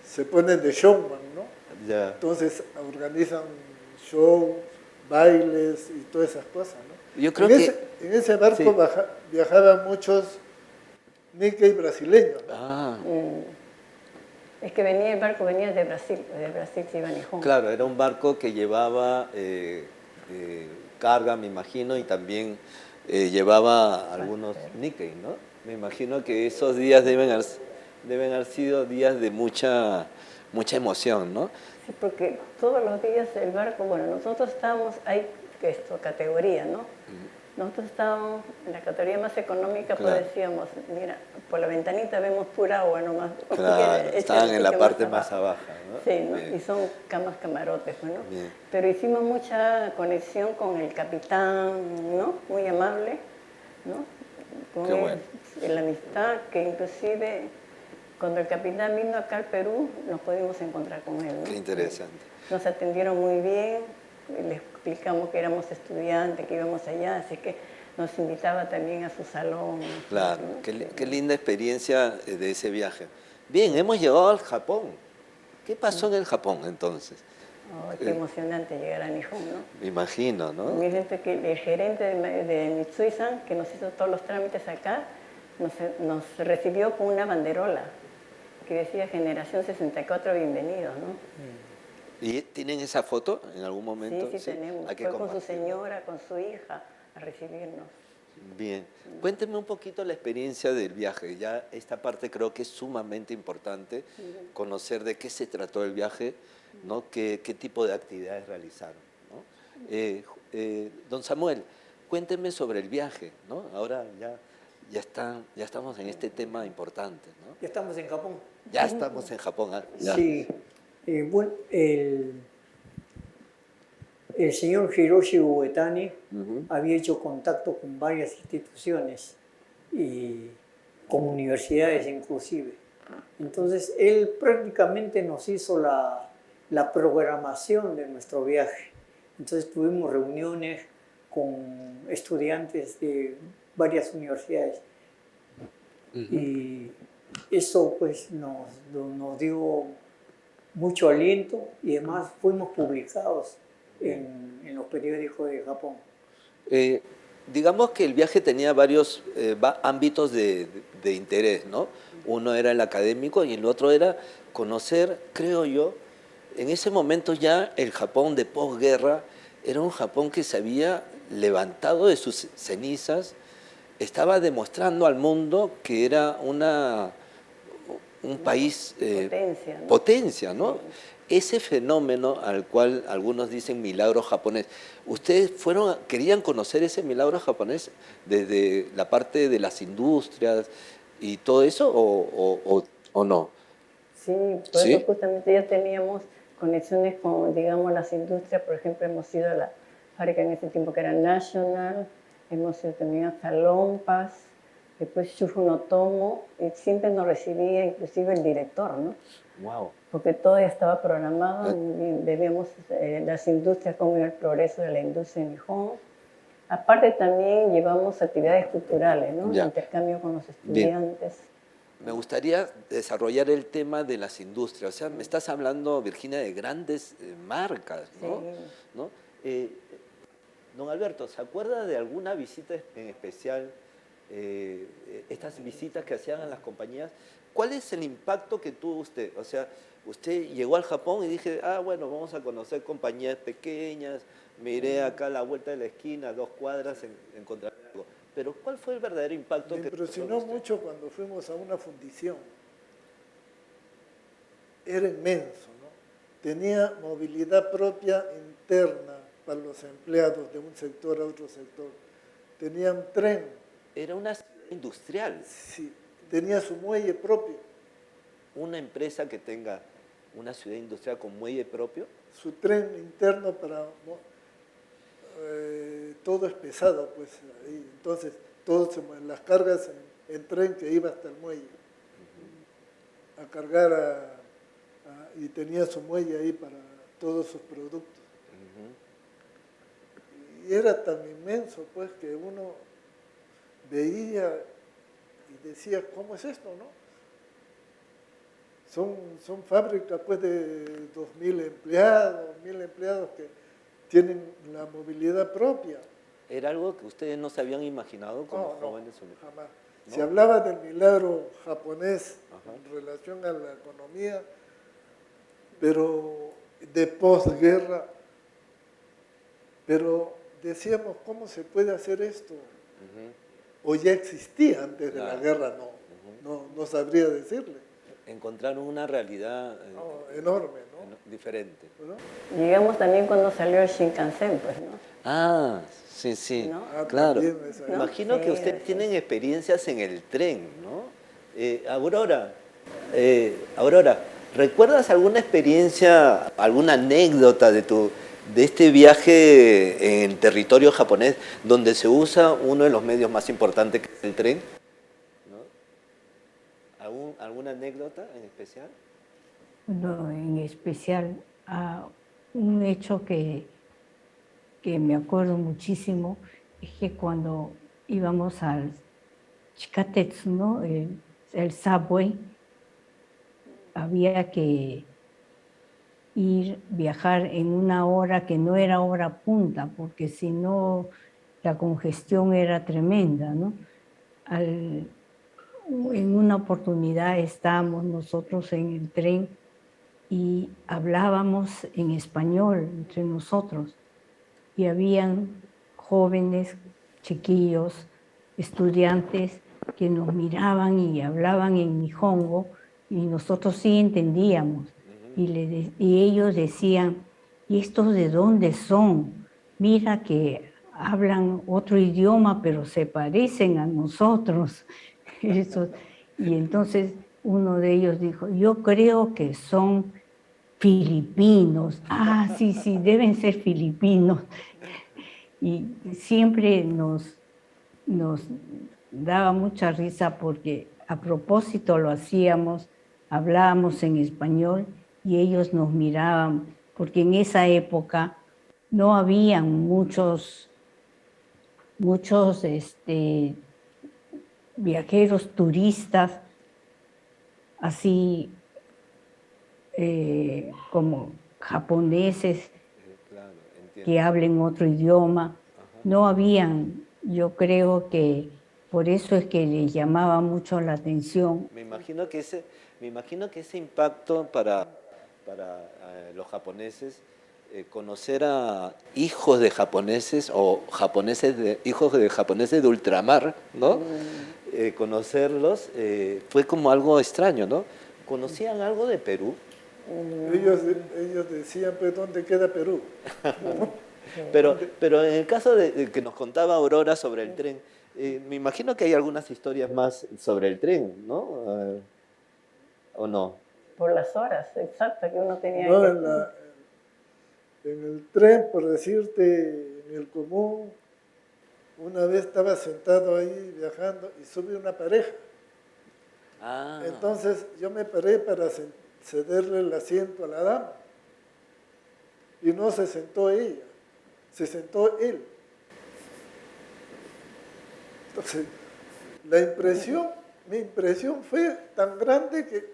se ponen de showman, ¿no? Ya. Entonces organizan shows, bailes y todas esas cosas, ¿no? Yo creo En ese barco sí. viajaban muchos Nikkei brasileños, ¿no? Ah, Es que el barco venía de Brasil se iba a Nihon. claro, era un barco que llevaba carga, me imagino, y también llevaba algunos Nikkei, ¿no? Me imagino que esos días deben haber sido días de mucha emoción, ¿no? Sí, porque todos los días el barco, bueno, nosotros estábamos, hay categoría, ¿no? Nosotros estábamos en la categoría más económica, Claro. pues decíamos, mira, por la ventanita vemos pura agua nomás. Claro, estaban en la parte más abajo, ¿no? Sí, ¿no? Bien. Y son camas camarotes, pues, ¿no? Bien. Pero hicimos mucha conexión con el capitán, ¿no? Muy amable, ¿no? Con Qué él, bueno. la amistad, que inclusive cuando el capitán vino acá al Perú, nos pudimos encontrar con él, ¿no? Qué interesante. Nos atendieron muy bien, les explicamos que éramos estudiantes, que íbamos allá, así que nos invitaba también a su salón. Claro, ¿no? qué linda experiencia de ese viaje. Bien, hemos llegado al Japón. ¿Qué pasó en el Japón entonces? Oh, qué emocionante llegar a Nihon, ¿no? Me imagino, ¿no? Miren que el gerente de Mitsui-san, que nos hizo todos los trámites acá, nos recibió con una banderola que decía Generación 64, bienvenidos, ¿no? ¿Y tienen esa foto en algún momento? Sí, tenemos. Hay que Fue con su compartirla. señora, con su hija, a recibirnos. Bien, cuénteme un poquito la experiencia del viaje. Ya esta parte creo que es sumamente importante, conocer de qué se trató el viaje, ¿no? Qué tipo de actividades realizaron, ¿no? Don Samuel, cuénteme sobre el viaje, ¿no? Ahora ya estamos en este tema importante, ¿no? Ya estamos en Japón. Ya estamos en Japón. ¿Ah? Ya. Sí. Bueno, el señor Hiroshi Uetani había hecho contacto con varias instituciones y con universidades inclusive. Entonces, él prácticamente nos hizo la programación de nuestro viaje. Entonces, tuvimos reuniones con estudiantes de varias universidades. Y eso pues nos dio mucho aliento y además fuimos publicados en los periódicos de Japón. Digamos que el viaje tenía varios ámbitos de interés, ¿no? Uno era el académico y el otro era conocer, creo yo, en ese momento ya el Japón de posguerra era un Japón que se había levantado de sus cenizas, estaba demostrando al mundo que era un país Potencia, ¿no? potencia, ¿no? Ese fenómeno al cual algunos dicen milagro japonés, ¿ustedes querían conocer ese milagro japonés desde la parte de las industrias y todo eso o no? Sí, por ¿Sí? eso justamente ya teníamos conexiones con, digamos, las industrias. Por ejemplo, hemos ido a la fábrica en ese tiempo que era National, hemos ido también a Salompas, después Chufunotomo, y siempre nos recibía inclusive el director, ¿no? Wow. Porque todo ya estaba programado, debíamos las industrias, cómo iba el progreso de la industria en Nihon. Aparte también llevamos actividades culturales, ¿no? Ya. Intercambio con los estudiantes. Me gustaría desarrollar el tema de las industrias. O sea, me estás hablando, Virginia, de grandes marcas, ¿no? Sí. ¿No? Don Alberto, ¿se acuerda de alguna visita en especial, estas visitas que hacían a las compañías? ¿Cuál es el impacto que tuvo usted? O sea, usted llegó al Japón y dije, bueno, vamos a conocer compañías pequeñas, me iré acá a la vuelta de la esquina, a 2 cuadras, encontrar algo. Pero ¿cuál fue el verdadero impacto Me que impresionó tuvo usted? mucho cuando fuimos a una fundición. Era inmenso, ¿no? Tenía movilidad propia interna para los empleados de un sector a otro sector. Tenían tren, Era una ciudad industrial, sí, tenía su muelle propio. una empresa que tenga una ciudad industrial con muelle propio. Su tren interno para... todo es pesado, pues, ahí. Entonces, las cargas en tren que iba hasta el muelle, a cargar y tenía su muelle ahí para todos sus productos. Y era tan inmenso, pues, que uno veía y decía, ¿cómo es esto, no? son fábricas pues de 2.000 empleados, 1.000 empleados que tienen la movilidad propia. ¿Era algo que ustedes no se habían imaginado como No, jóvenes? jamás. ¿No? Se hablaba del milagro japonés Ajá. en relación a la economía, pero de posguerra. Pero decíamos, ¿cómo se puede hacer esto? O ya existía antes de la guerra, no sabría decirle. Encontraron una realidad Enorme, ¿no? diferente. ¿No? Llegamos también cuando salió el Shinkansen, pues, ¿no? Ah, sí, sí, ¿No? claro. También esa- Imagino que Sí, ustedes sí. tienen experiencias en el tren, ¿no? Aurora, ¿recuerdas alguna experiencia, alguna anécdota de este viaje en territorio japonés donde se usa uno de los medios más importantes que es el tren? ¿No? ¿Alguna anécdota en especial? Bueno, en especial a un hecho que me acuerdo muchísimo es que cuando íbamos al Chikatetsu, ¿no? El subway, había que viajar en una hora que no era hora punta, porque si no la congestión era tremenda, ¿no? En una oportunidad estábamos nosotros en el tren y hablábamos en español entre nosotros y habían jóvenes, chiquillos, estudiantes que nos miraban y hablaban en nihongo y nosotros sí entendíamos y ellos decían, ¿y estos de dónde son? Mira que hablan otro idioma pero se parecen a nosotros. Eso. Y entonces uno de ellos dijo, yo creo que son filipinos. Ah, sí, sí, deben ser filipinos. Y siempre nos daba mucha risa porque a propósito lo hacíamos, hablábamos en español y ellos nos miraban, porque en esa época no habían muchos viajeros turistas así como japoneses Claro, entiendo. que hablen otro idioma. No habían, yo creo que por eso es que les llamaba mucho la atención. Me imagino que ese impacto para los japoneses, conocer a hijos de japoneses o hijos de japoneses de ultramar, ¿no? Conocerlos fue como algo extraño, ¿no? ¿Conocían algo de Perú? Ellos decían, pues, ¿dónde queda Perú? Pero en el caso de que nos contaba Aurora sobre el tren, me imagino que hay algunas historias más sobre el tren, ¿no? ¿O no? Por las horas exactas que uno tenía No, que... en el tren, por decirte, en el común, una vez estaba sentado ahí viajando y sube una pareja. Ah, Entonces yo me paré para cederle el asiento a la dama. Y no se sentó ella, se sentó él. Entonces, mi impresión fue tan grande que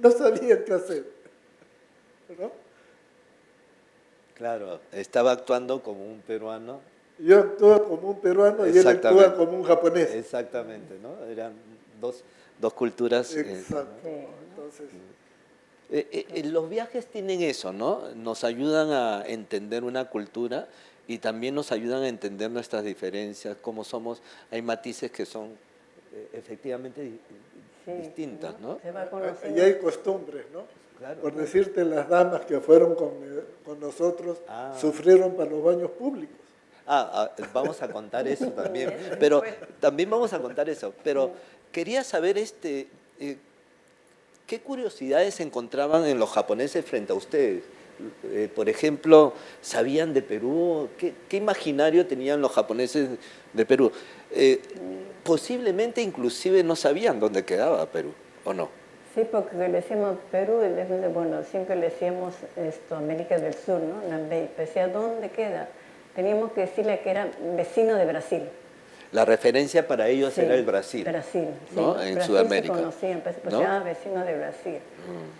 no sabía qué hacer. ¿No? claro, estaba actuando como un peruano. Yo actúo como un peruano y él actúa como un japonés. Exactamente, ¿no? Eran dos culturas. Exacto. Sí. Entonces, Los viajes tienen eso, ¿no? Nos ayudan a entender una cultura y también nos ayudan a entender nuestras diferencias, cómo somos. Hay matices que son efectivamente distintas, ¿no? Se va y conociendo. hay costumbres, ¿no? Claro. Por decirte, las damas que fueron con nosotros sufrieron para los baños públicos. Vamos a contar eso también. Pero también vamos a contar eso. Pero quería saber ¿qué curiosidades encontraban en los japoneses frente a ustedes? Por ejemplo, ¿sabían de Perú? ¿Qué imaginario tenían los japoneses de Perú? Posiblemente inclusive no sabían dónde quedaba Perú, ¿o no? Sí, porque le decimos Perú, bueno, siempre le decíamos América del Sur, ¿no? Namibia. Decía, ¿dónde queda? Teníamos que decirle que era vecino de Brasil. La referencia para ellos Sí, era el Brasil. Brasil, sí. ¿no? En Brasil Sudamérica. se conocían, pues, ¿no? vecino de Brasil.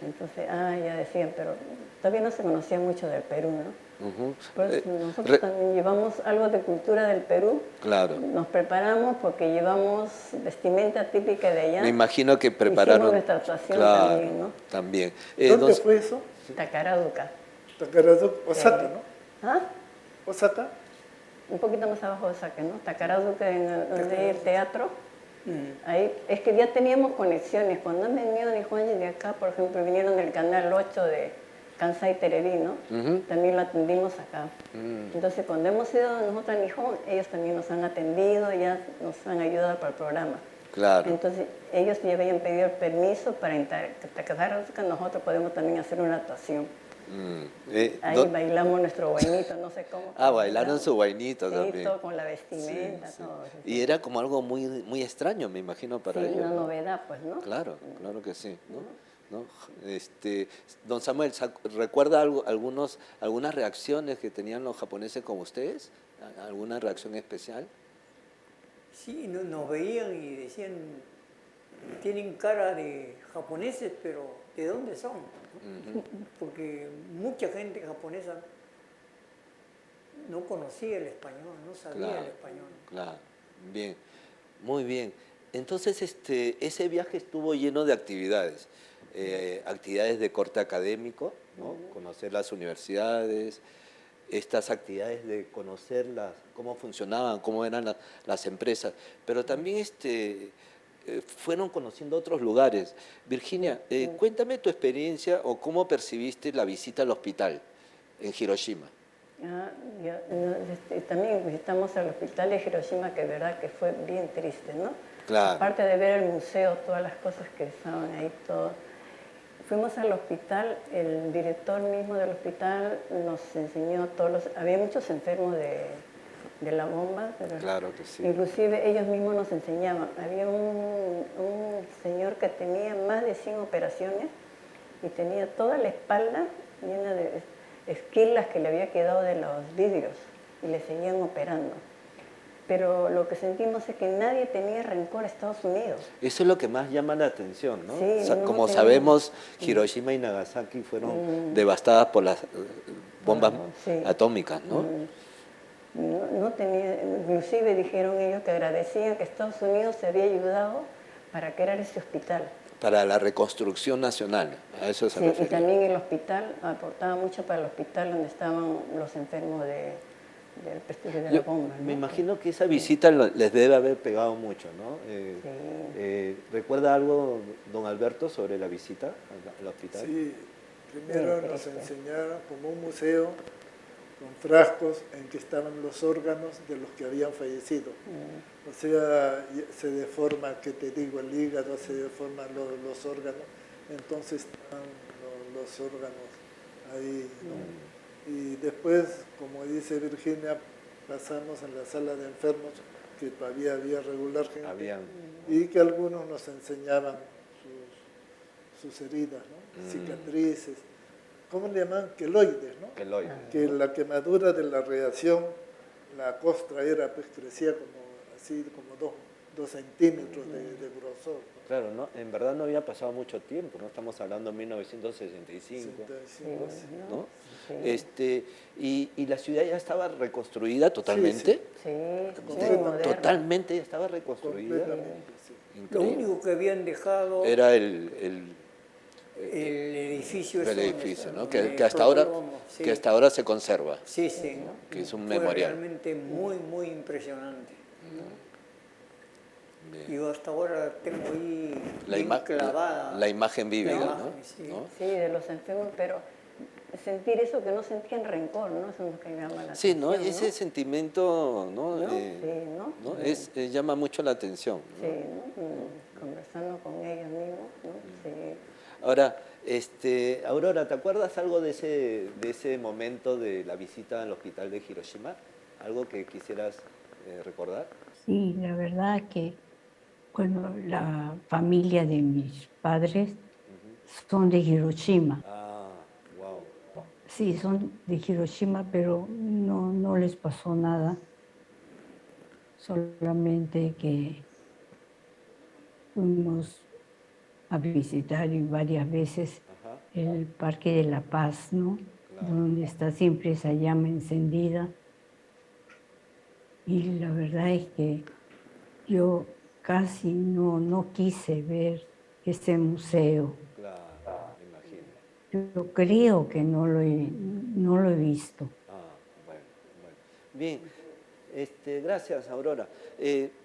Entonces, ya decían, pero todavía no se conocía mucho del Perú, ¿no? Ujú. Por eso nosotros también llevamos algo de cultura del Perú. Claro. Nos preparamos porque llevamos vestimenta típica de allá. Me imagino que Hicimos prepararon. nuestra actuación Claro, también, ¿no? también. ¿Dónde fue eso? Takarazuka. Takarazuka, Osaka, ¿no? ¿Ah? Osaka. Un poquito más abajo de Osaka, ¿no? Takarazuka, donde hay el teatro. Ahí, es que ya teníamos conexiones. Cuando han venido de Juan y de acá, por ejemplo, vinieron del canal 8 de Kansai Televi, ¿no? También lo atendimos acá. Entonces, cuando hemos ido nosotros a Nihon, ellos también nos han atendido, ya nos han ayudado para el programa. Claro. Entonces, ellos ya habían pedido el permiso para entrar a Takarazuka, nosotros podemos también hacer una actuación. Ahí bailamos nuestro guainito, no sé cómo. Bailaron su guainito sí, también. todo con la vestimenta, Sí. todo. Y era como algo muy, muy extraño, me imagino, para Sí, ellos. una ¿no? novedad, pues, ¿no? Claro, claro que sí. ¿no? Don Samuel, ¿recuerda algunas reacciones que tenían los japoneses con ustedes? ¿Alguna reacción especial? Sí, nos veían y decían, tienen cara de japoneses, pero ¿de dónde son? Porque mucha gente japonesa no conocía el español, no sabía el español. Claro, bien, muy bien. Entonces, ese viaje estuvo lleno de actividades, actividades de corte académico, ¿no? Conocer las universidades, estas actividades de conocer cómo funcionaban, cómo eran las empresas, pero también fueron conociendo otros lugares. Virginia, cuéntame tu experiencia o cómo percibiste la visita al hospital en Hiroshima. También visitamos el hospital de Hiroshima, que es verdad que fue bien triste, ¿no? Claro. Aparte de ver el museo, todas las cosas que estaban ahí, todo. Fuimos al hospital, el director mismo del hospital nos enseñó había muchos enfermos de la bomba. Claro que sí. Inclusive ellos mismos nos enseñaban. Había un señor que tenía más de 100 operaciones y tenía toda la espalda llena de esquilas que le había quedado de los vidrios y le seguían operando. Pero lo que sentimos es que nadie tenía rencor a Estados Unidos. Eso es lo que más llama la atención, ¿no? Sí, Como sabemos, Hiroshima y Nagasaki fueron devastadas por las bombas atómicas, ¿no? No tenía, inclusive dijeron ellos que agradecían que Estados Unidos se había ayudado para crear ese hospital. Para la reconstrucción nacional, a eso se refiere. Y también el hospital, aportaba mucho para el hospital donde estaban los enfermos del prestigio de la bomba, ¿no? Me imagino que esa visita les debe haber pegado mucho, ¿no? ¿Recuerda algo, don Alberto, sobre la visita al hospital? Sí, primero nos enseñaron como un museo con frascos en que estaban los órganos de los que habían fallecido. O sea, se deforma, ¿qué te digo? El hígado, se deforman los órganos, entonces están los órganos ahí, ¿no? Y después, como dice Virginia, pasamos en la sala de enfermos, que todavía había regular gente, y que algunos nos enseñaban sus heridas, ¿no? Cicatrices, ¿cómo le llaman? Queloides, ¿no? Queloides. Que la quemadura de la radiación, la costra crecía como 2 centímetros de grosor, ¿no? Claro, ¿no? En verdad no había pasado mucho tiempo, ¿no? Estamos hablando de 1965, ¿no? Sí. ¿Y la ciudad ya estaba reconstruida totalmente? Sí, totalmente ya estaba reconstruida. Lo único que habían dejado era el edificio. El edificio, ¿no? Que hasta ahora se conserva. Sí, sí. Que es un fue memorial. Realmente muy, muy impresionante. Yo hasta ahora tengo ahí clavada. La imagen vívida, ¿no? Sí, de los enfermos, pero sentir eso que no sentían rencor, ¿no? Eso es lo que llama la atención. Sí, ¿no? Ese sentimiento, ¿no? Llama mucho la atención, ¿no? Sí, ¿no? Conversando con ellos mismos, ¿no? Sí. Ahora, Aurora, ¿te acuerdas algo de ese momento de la visita al hospital de Hiroshima? ¿Algo que quisieras recordar? Sí, la verdad que, bueno, la familia de mis padres son de Hiroshima. Ah, wow. Sí, son de Hiroshima, pero no les pasó nada. solamente que fuimos a visitar y varias veces Ajá, el Parque de la Paz, ¿no? claro. Donde está siempre esa llama encendida. Y la verdad es que yo casi no quise ver ese museo. Claro, me imagino. Yo creo que no lo he visto. Ah, bueno, bueno. Bien, gracias, Aurora.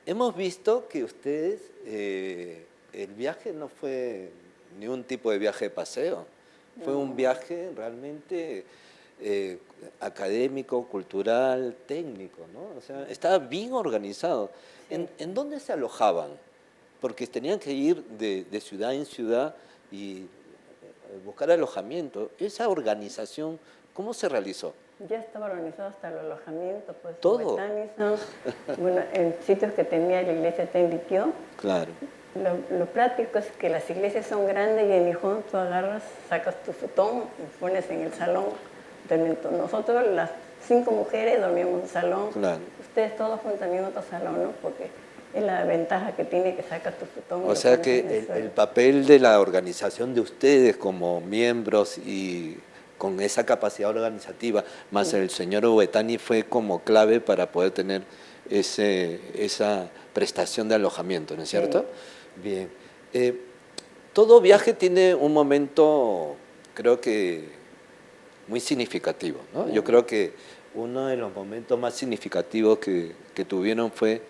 Hemos visto que ustedes, el viaje no fue ni un tipo de viaje de paseo, fue un viaje realmente eh, académico, cultural, técnico, ¿no? O sea, estaba bien organizado. ¿En dónde se alojaban? Porque tenían que ir de ciudad en ciudad y buscar alojamiento. Esa organización, ¿cómo se realizó? Ya estaba organizado hasta el alojamiento, pues Todo. Huetániza, bueno, en sitios que tenía la iglesia Tendiquio. Claro. Lo práctico es que las iglesias son grandes y en Hijón tú agarras, sacas tu futón y pones en el salón. Nosotros, las 5 mujeres, dormíamos en el salón. Claro. Ustedes todos juntos también en otro salón, ¿no? Porque es la ventaja que tiene que sacas tu futón. O sea que el papel de la organización de ustedes como miembros y con esa capacidad organizativa, más el señor Huetani, fue como clave para poder tener esa prestación de alojamiento, ¿no es cierto? Bien. Todo viaje tiene un momento, creo que muy significativo, ¿no? Yo creo que uno de los momentos más significativos que tuvieron fue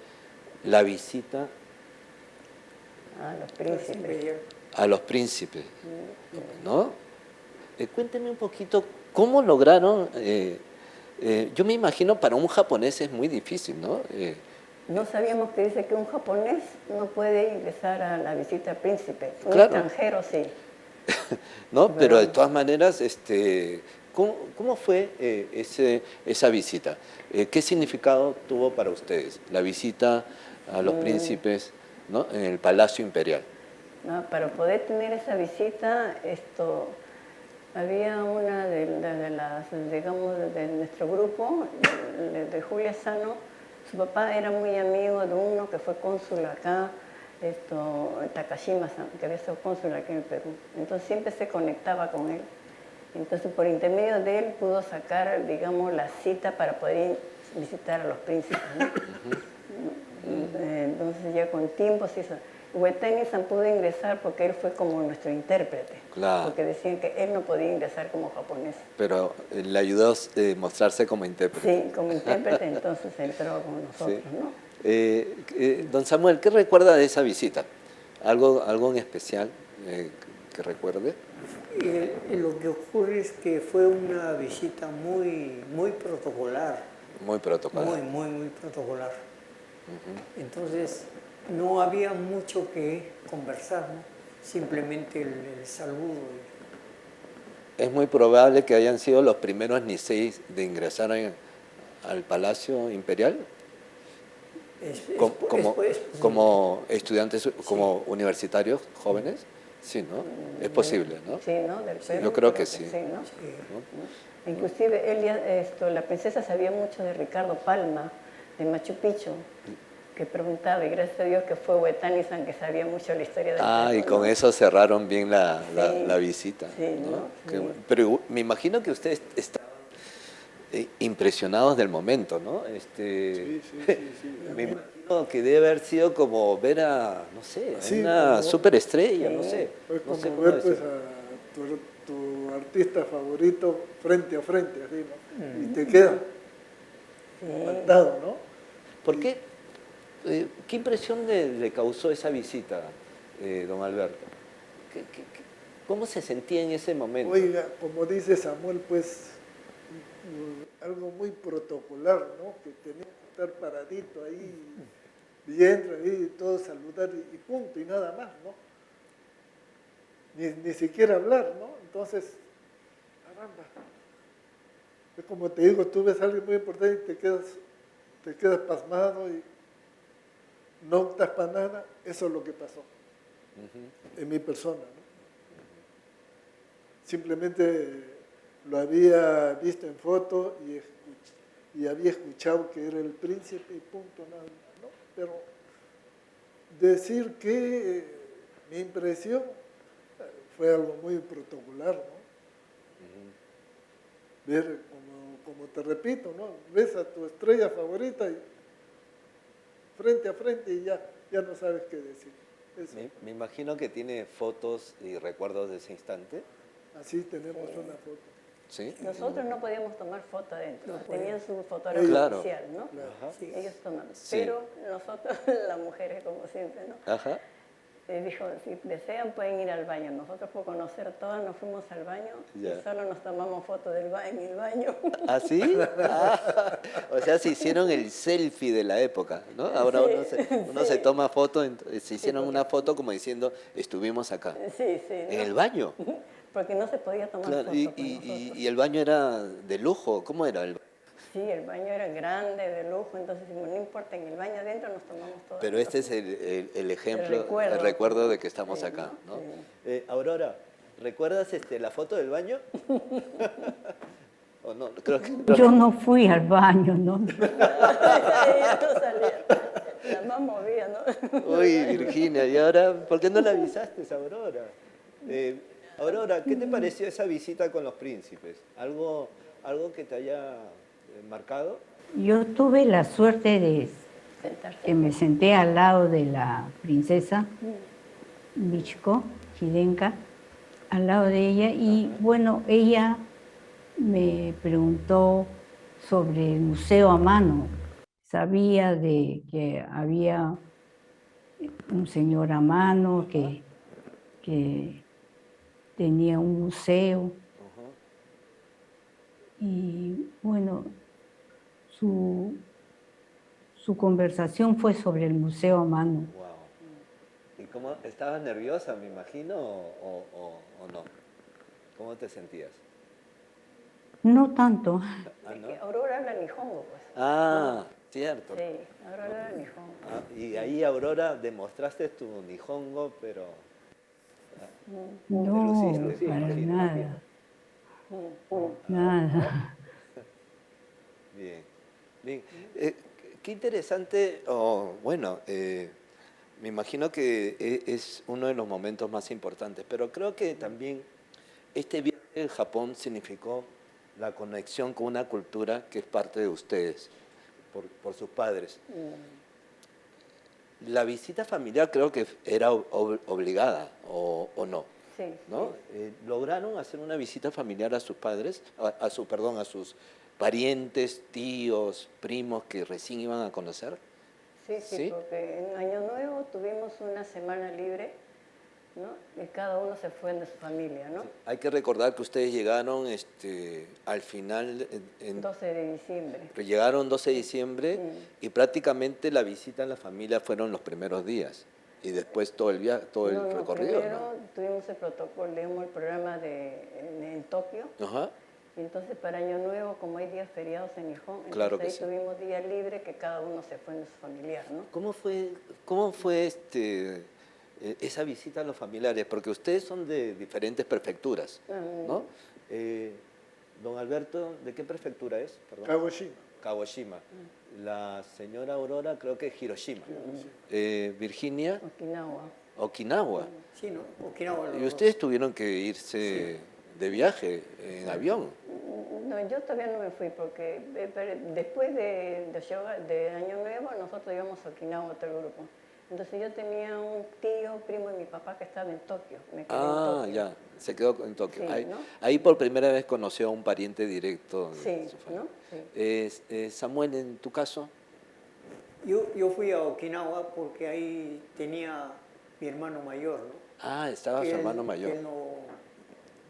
la visita Ah, los príncipes. a los príncipes, ¿no? Cuénteme un poquito, ¿cómo lograron? Yo me imagino para un japonés es muy difícil, ¿no? No sabíamos que dice que un japonés no puede ingresar a la visita al príncipe. Un Claro. extranjero sí. ¿No? Pero de todas maneras, ¿cómo fue esa visita? ¿Qué significado tuvo para ustedes la visita a los príncipes, ¿no? En el Palacio Imperial? ¿No? Para poder tener esa visita, había una de las, digamos, de nuestro grupo, de Julia Sano. Su papá era muy amigo de uno que fue cónsul acá, Takashima-san, que había sido cónsul aquí en el Perú. Entonces siempre se conectaba con él. Entonces por intermedio de él pudo sacar, digamos, la cita para poder ir visitar a los príncipes, ¿no? Entonces ya con tiempo se hizo. Huetani-san pudo ingresar porque él fue como nuestro intérprete. Claro. Porque decían que él no podía ingresar como japonés. Pero le ayudó a mostrarse como intérprete. Sí, como intérprete, entonces entró con nosotros, Sí. ¿no? Don Samuel, ¿qué recuerda de esa visita? ¿Algo en especial que recuerde? Lo que ocurre es que fue una visita muy protocolar, Muy protocolar. muy protocolar. Entonces no había mucho que conversar, ¿no? Simplemente el saludo. Es muy probable que hayan sido los primeros Niseis de ingresar al Palacio Imperial como estudiantes, como universitarios jóvenes. Sí, ¿no? Es posible, ¿no? Sí, ¿no? Del Perú, Yo creo que sí. ¿no? ¿No? Inclusive la princesa sabía mucho de Ricardo Palma, de Machu Picchu, que preguntaba, y gracias a Dios que fue Huetani-san que sabía mucho la historia del Perú, Y con ¿no? eso cerraron bien la Sí. visita. Sí, ¿no? ¿no? Qué Sí. bueno. Pero me imagino que ustedes estaban impresionados del momento, ¿no? Sí. Me imagino que debe haber sido como ver a, no sé, a Sí, una como- superestrella, Sí. no sé. Fue No como sé cómo ver pues, decirlo. a tu artista favorito frente a frente, así, ¿no? Y te queda impactado, ¿no? ¿Por qué? ¿Qué impresión le causó esa visita, don Alberto? ¿Cómo se sentía en ese momento? Oiga, como dice Samuel, pues algo muy protocolar, ¿no? Que tenía que estar paradito ahí, y entra ahí, todo saludar y punto, y nada más, ¿no? Ni siquiera hablar, ¿no? Entonces, caramba. Es como te digo, tú ves algo muy importante y te quedas pasmado y no optas para nada. Eso es lo que pasó en mi persona, ¿no? Simplemente lo había visto en foto y había escuchado que era el príncipe y punto, nada, ¿no? pero decir que mi impresión fue algo muy protocolar, ¿no? Ver, como te repito, ¿no? Ves a tu estrella favorita y frente a frente y ya no sabes qué decir. Eso. Me imagino que tiene fotos y recuerdos de ese instante. Así tenemos una foto. ¿Sí? Nosotros no podíamos tomar foto adentro, No tenían podíamos. su fotógrafo Claro. oficial, ¿no? Ajá. Sí. Ellos tomaban. Sí. Pero nosotros, las mujeres, como siempre, ¿no? Ajá. Dijo, si desean pueden ir al baño. Nosotros por conocer todas nos fuimos al baño Ya. y solo nos tomamos fotos en el baño. ¿Ah, sí? Ah, o sea, se hicieron el selfie de la época, ¿no? Ahora Sí, uno se sí. toma foto, se hicieron porque- una foto como diciendo, estuvimos acá. Sí, sí. ¿En ¿no? el baño? Porque no se podía tomar Claro, fotos con y nosotros. el baño era de lujo, ¿cómo era? Sí, el baño era grande, de lujo, entonces no importa, en el baño adentro nos tomamos todas. Pero este es el ejemplo, El recuerdo de que estamos Sí, acá, ¿no? Sí. Aurora, ¿recuerdas la foto del baño? ¿O no? Creo que... Yo no fui al baño, ¿no? Ella no salía, la más movida, ¿no? Uy, Virginia, ¿y ahora por qué no la avisaste, Aurora? Aurora, ¿qué te pareció esa visita con los príncipes? ¿Algo que te haya marcado? Yo tuve la suerte de Sentarse. que me senté al lado de la princesa Michiko Hidenka, al lado de ella, y bueno, ella me preguntó sobre el museo a mano. Sabía de que había un señor a mano que tenía un museo. Y bueno, su conversación fue sobre el museo a mano. Wow. ¿Y cómo estabas nerviosa, me imagino, o no? ¿Cómo te sentías? No tanto. Ah, ¿no? Aurora habla nihongo, pues. Ah, cierto. Sí, Aurora habla nihongo. Ah, y ahí, Aurora, demostraste tu nihongo, pero... No, luciste, para imagino. nada. Nada. Bien. Bien. Qué interesante, bueno, me imagino que es uno de los momentos más importantes, pero creo que también este viaje en Japón significó la conexión con una cultura que es parte de ustedes, por sus padres. La visita familiar creo que era obligada, o no. Sí, ¿No? ¿Lograron hacer una visita familiar a sus padres, a sus parientes, tíos, primos que recién iban a conocer? sí, ¿Sí? porque en Año Nuevo tuvimos una semana libre, ¿no? Y cada uno se fue de su familia, ¿no? Hay que recordar que ustedes llegaron al final, 12 de diciembre. llegaron 12 de diciembre y prácticamente la visita en la familia fueron los primeros días y después todo el recorrido. Primero ¿no? tuvimos el protocolo, leímos el programa en Tokio. Ajá. Y entonces para Año Nuevo, como hay días feriados en Nihon, entonces Claro que ahí sí. tuvimos día libre que cada uno se fue en su familiar, ¿no? ¿Cómo fue esa visita a los familiares? Porque ustedes son de diferentes prefecturas, ¿no? Don Alberto, ¿de qué prefectura es? Perdón. Kagoshima. Kagoshima. La señora Aurora creo que es Hiroshima. Virginia, Okinawa. Okinawa. Sí, ¿no? Okinawa. Y ustedes tuvieron que irse de viaje en avión. No, yo todavía no me fui porque después de Año Nuevo nosotros íbamos a Okinawa, otro grupo. Entonces yo tenía un tío, primo de mi papá que estaba en Tokio. Me quedé en Tokio. Ya, se quedó en Tokio. Sí, ahí, ¿no? ahí por primera vez conoció a un pariente directo de Sí, su familia. ¿no? Sí. Samuel, en tu caso. Yo fui a Okinawa porque ahí tenía mi hermano mayor, ¿no? Ah, estaba su Que hermano él- mayor. que él no-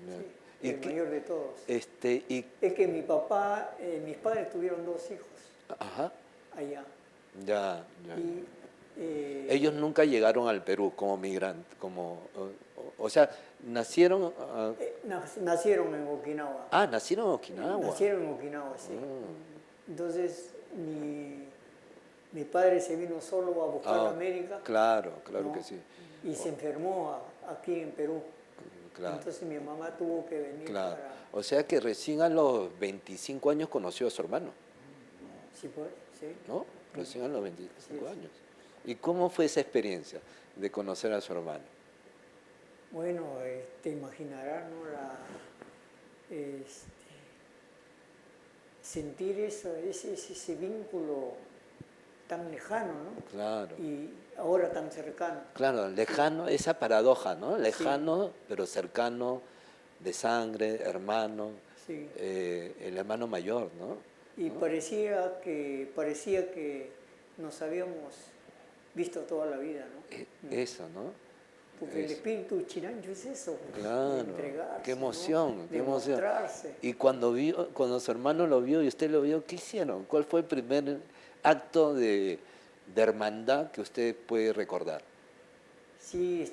Ya. sí, el mayor de todos. Y, Es que mi papá, mis padres tuvieron 2 hijos ajá, allá. ya. Y, Ellos nunca llegaron al Perú como migrantes, o sea, nacieron... nacieron en Okinawa. nacieron en Okinawa. Nacieron en Okinawa, sí. Entonces, mi padre se vino solo a buscar a América. Claro ¿no? que sí. Y se enfermó aquí en Perú. Claro, Entonces mi mamá tuvo que venir claro. para... O sea que recién a los 25 años conoció a su hermano, Sí, pues, sí. ¿no? Recién a los 25 años. ¿Y cómo fue esa experiencia de conocer a su hermano? Bueno, te imaginarás, ¿no? Sentir ese vínculo tan lejano, ¿no? Claro. Y ahora tan cercano. Claro, lejano, esa paradoja, ¿no? Lejano, pero cercano, de sangre, hermano, Sí. El hermano mayor, ¿no? Y parecía que nos habíamos visto toda la vida, ¿no? Eso, ¿no? Porque el Eso. espíritu chirancho es eso, de Claro, entregarse, qué emoción, ¿no? qué emoción. Mostrarse. Y cuando su hermano lo vio y usted lo vio, ¿qué hicieron? ¿Cuál fue el primer acto de hermandad que usted puede recordar? Sí,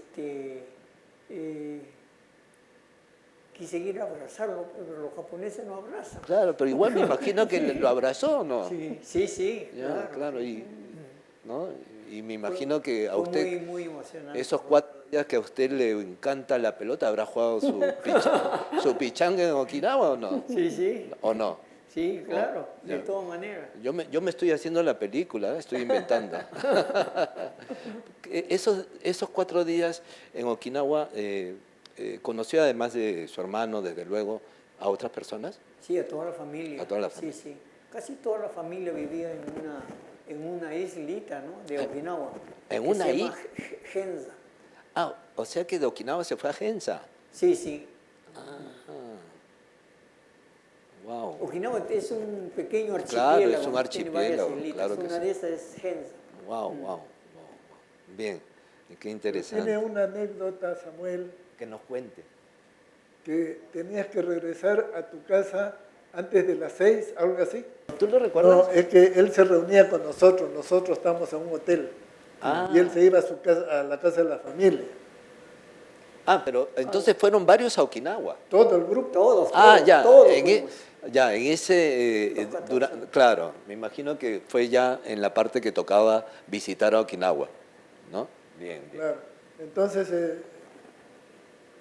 quise ir a abrazarlo, pero los japoneses no abrazan. Claro, pero igual me imagino que lo abrazó, ¿no? Sí, sí, sí, Ya, claro. claro, Sí. ¿no? Y me imagino que a Fue usted, muy, muy emocionante. esos 4 días que a usted le encanta la pelota, ¿habrá jugado su pichanga en Okinawa o no? Sí, sí. ¿O no? Sí, claro, ya. de todas maneras. Yo me estoy haciendo la película, estoy inventando. Esos 4 días en Okinawa, ¿conoció además de su hermano, desde luego, a otras personas? Sí, a toda la familia. A toda la familia. Sí, sí. Casi toda la familia vivía en una islita, ¿no? De Okinawa. ¿En que una se llama isla? Genza. Ah, o sea que de Okinawa se fue a Gensa. Sí, sí. Wow. Okinawa es un pequeño Claro, archipiélago. es un ¿no? Tiene varias archipiélago, islitas. claro que Una sí. de esas es Genza. Wow, wow. Bien, qué Tiene interesante. una anécdota, Samuel, Que nos cuente. que tenías que regresar a tu casa antes de las 6, algo así. ¿Tú lo recuerdas? No, es que él se reunía con nosotros estábamos en un hotel, Ah. y él se iba a su casa, a la casa de la familia, Ah, pero entonces fueron varios a Okinawa. todo el grupo. Todos, Ah, todos, ya, todos en, fuimos. ya, en ese, Los 14. claro, me imagino que fue ya en la parte que tocaba visitar a Okinawa, ¿no? Bien, bien. Claro. Entonces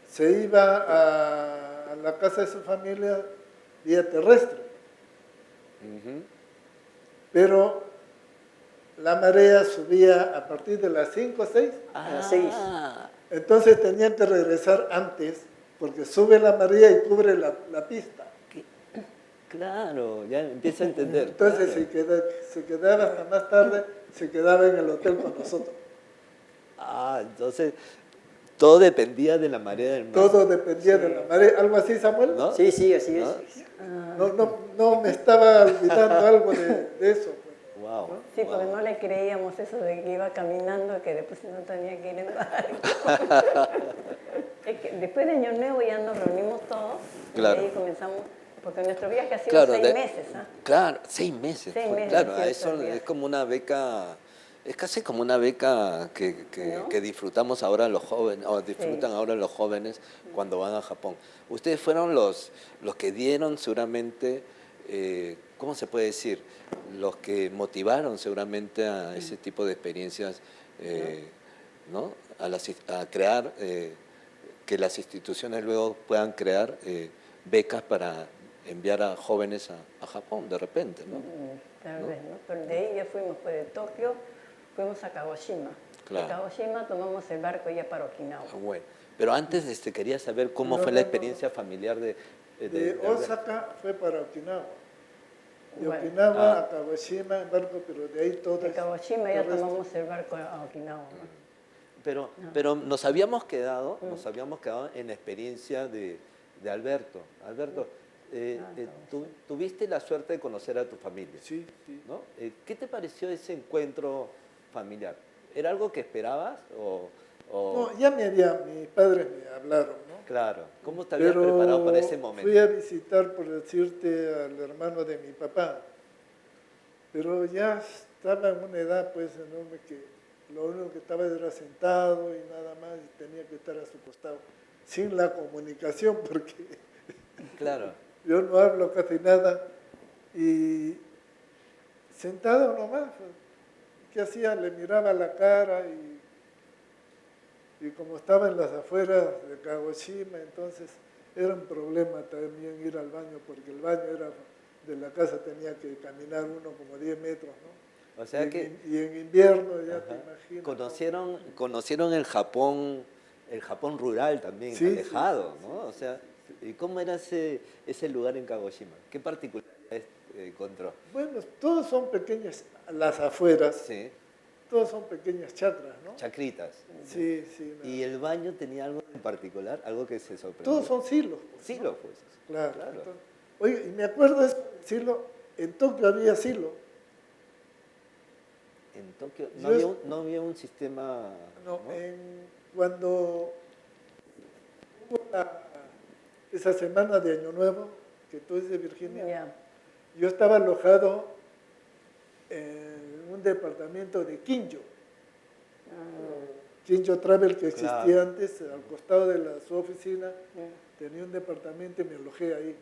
se iba a la casa de su familia vía terrestre, Ujú. pero la marea subía a partir de las 5 o 6, A las 6. Ah, entonces tenían que regresar antes porque sube la marea y cubre la pista. claro, ya empiezo a entender. Entonces claro. se quedaba hasta más tarde, se quedaba en el hotel con nosotros. Ah, entonces todo dependía de la marea del mar. Todo dependía de la marea. ¿Algo así, Samuel? ¿No? Sí, sí, así ¿No? es. No me estaba olvidando algo de eso. Pues. Wow. Sí, porque no le creíamos eso de que iba caminando, que después no tenía que ir en barco. Es que después de Año Nuevo ya nos reunimos todos Claro. y ahí comenzamos, porque nuestro viaje ha sido Claro, 6 meses. ¿Ah? Claro, 6 meses. 6 meses, Claro, cierto, eso el viaje. es como una beca, es casi como una beca ¿No? que disfrutamos ahora los jóvenes, o disfrutan Sí. ahora los jóvenes cuando van a Japón. Ustedes fueron los que dieron seguramente, ¿cómo se puede decir? Los que motivaron seguramente a ese tipo de experiencias, ¿no? A crear, que las instituciones luego puedan crear becas para enviar a jóvenes a Japón de repente, ¿no? Tal vez, ¿no? Pero de ahí ya fuimos, pues de Tokio, fuimos a Kagoshima. Claro. De Kagoshima tomamos el barco ya para Okinawa. Bueno, pero antes quería saber cómo fue la experiencia familiar de De Osaka fue para Okinawa. De Bueno. Okinawa a Kagoshima en barco, pero de ahí todo. De Kagoshima ya terrestre. tomamos el barco a Okinawa. ¿no? Pero nos habíamos quedado en la experiencia de Alberto. Alberto, tuviste la suerte de conocer a tu familia, Sí, sí. ¿no? ¿Qué te pareció ese encuentro familiar? ¿Era algo que esperabas o No, ya mis padres me hablaron, ¿no? claro, cómo te habías Pero preparado para ese momento? fui a visitar, por decirte, al hermano de mi papá. Pero ya estaba en una edad, pues, enorme que lo único que estaba era sentado y nada más, y tenía que estar a su costado, sin la comunicación, porque Claro. yo no hablo casi nada. Y sentado nomás, ¿qué hacía? Le miraba la cara y como estaba en las afueras de Kagoshima, entonces era un problema también ir al baño, porque el baño era de la casa, tenía que caminar uno como 10 metros, ¿no? O sea que Y en invierno, ya te imaginas. conocieron el Japón rural también, Sí, alejado, sí, sí, ¿no? sí, O sea, ¿y cómo era ese lugar en Kagoshima? ¿Qué particularidades encontró? Bueno, todos son pequeñas, las afueras, Sí, todos son pequeñas chacras, ¿no? chacritas. Sí, sí. ¿Y el baño tenía algo en particular? ¿Algo que se sorprendió? Todos son silos. Pues, Sí, ¿no? lo pues. Claro. Claro. Entonces, oye, y me acuerdo de silo, en Tokio había silo. En Tokio Yo no había un sistema... No, ¿no? cuando hubo esa semana de Año Nuevo, que tú eres de Virginia, Ya. yo estaba alojado en un departamento de Kinjo. Kinjo Travel, que existía Claro. antes, al costado de su oficina, tenía un departamento y me alojé ahí.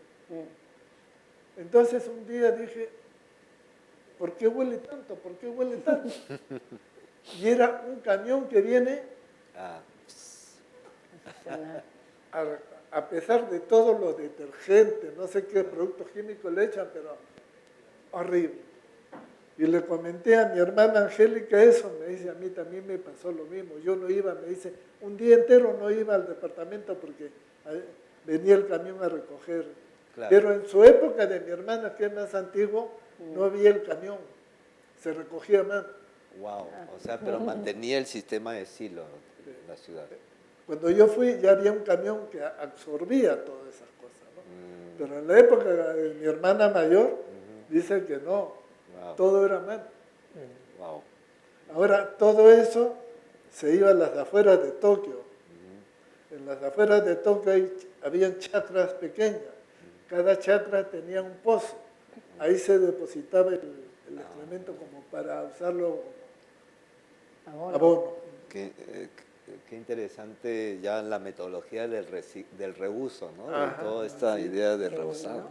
Entonces un día dije, ¿por qué huele tanto? ¿Por qué huele tanto? Y era un camión que viene, Ah, a pesar de todos los detergentes, no sé qué productos químicos le echan, pero horrible. Y le comenté a mi hermana Angélica eso, me dice, a mí también me pasó lo mismo. Yo no iba, me dice, un día entero no iba al departamento porque venía el camión a recoger. claro. Pero en su época de mi hermana, que es más antiguo, no había el camión, se recogía a mano. Wow. O sea, pero mantenía el sistema de silo en la ciudad. Cuando yo fui ya había un camión que absorbía todas esas cosas, ¿no? Pero en la época de mi hermana mayor, dice que no, Wow. todo era a mano. Wow. Ahora, todo eso se iba a las afueras de Tokio. En las afueras de Tokio habían chacras pequeñas. Cada chacra tenía un pozo. Ahí se depositaba el excremento como para usarlo abono. Qué interesante ya la metodología del reuso, ¿no? De Ajá, toda esta idea de Qué reusar, bueno.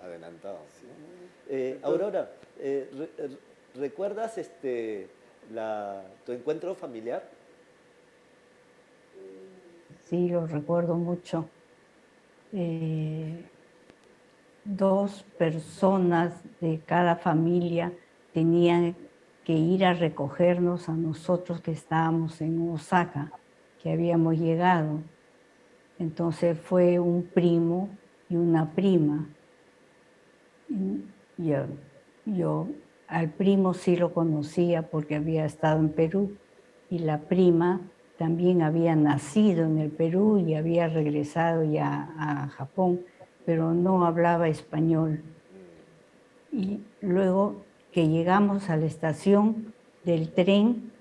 ¿no? Adelantado. ¿No? Aurora, ¿recuerdas tu encuentro familiar? Sí, lo recuerdo mucho. Dos personas de cada familia tenían que ir a recogernos a nosotros que estábamos en Osaka, que habíamos llegado. Entonces fue un primo y una prima. Y yo al primo sí lo conocía porque había estado en Perú y la prima también había nacido en el Perú y había regresado ya a Japón, pero no hablaba español. Y luego que llegamos a la estación del tren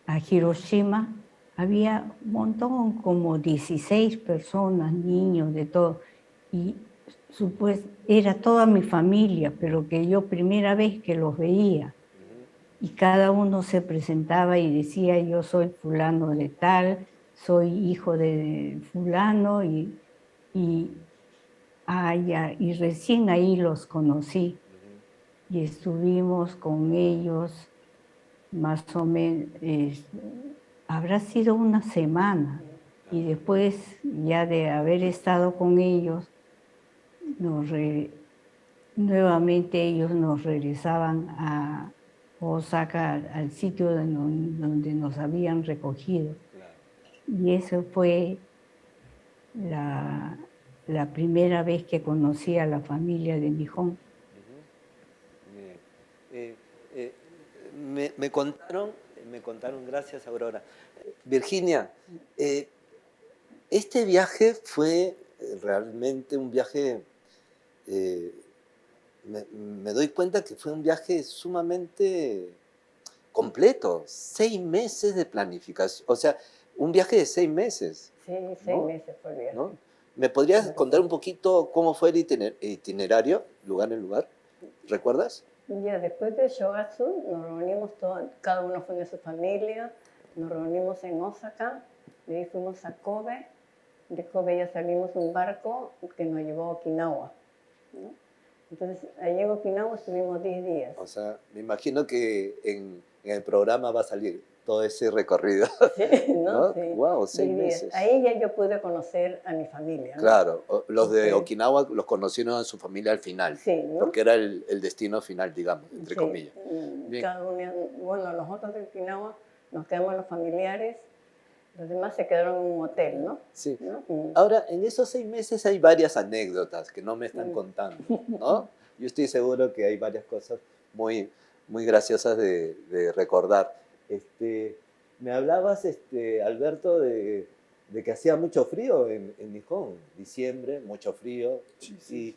a Hiroshima, había un montón, como 16 personas, niños, de todo. Y era toda mi familia, pero que yo primera vez que los veía. Y cada uno se presentaba y decía, yo soy fulano de tal, soy hijo de fulano, y recién ahí los conocí. Y estuvimos con ellos más o menos, habrá sido una semana. Y después ya de haber estado con ellos, nuevamente ellos nos regresaban a Osaka, al sitio donde nos habían recogido. Claro. Y eso fue la primera vez que conocí a la familia de Nihon. Bien. Me contaron, gracias Aurora. Virginia, este viaje fue realmente un viaje, me doy cuenta que fue un viaje sumamente completo, 6 meses de planificación, o sea, un viaje de 6 meses. Sí, 6 ¿no? meses fue el viaje. ¿No? ¿Me podrías contar un poquito cómo fue el itinerario, lugar en lugar? ¿Recuerdas? Ya después de Shogatsu nos reunimos todos, cada uno fue de su familia, nos reunimos en Osaka, de ahí fuimos a Kobe, de Kobe ya salimos un barco que nos llevó a Okinawa, ¿no? Entonces allí en Okinawa estuvimos 10 días. O sea, me imagino que en el programa va a salir todo ese recorrido. Sí, ¿no? ¿No? Sí. Wow, 6 Vivía. meses. Ahí ya yo pude conocer a mi familia, ¿no? Claro, los de Ok. Okinawa los conocieron a su familia al final, Sí, ¿no? porque era el destino final, digamos, entre Sí. comillas. Mm, Bien. cada uno, bueno, nosotros de Okinawa nos quedamos los familiares, los demás se quedaron en un hotel, ¿no? Sí. ¿No? Ahora, en esos 6 meses hay varias anécdotas que no me están contando, ¿no? Yo estoy seguro que hay varias cosas muy, muy graciosas de recordar. Me hablabas, Alberto, de que hacía mucho frío en Nihon, diciembre, mucho frío. Sí, Y, sí.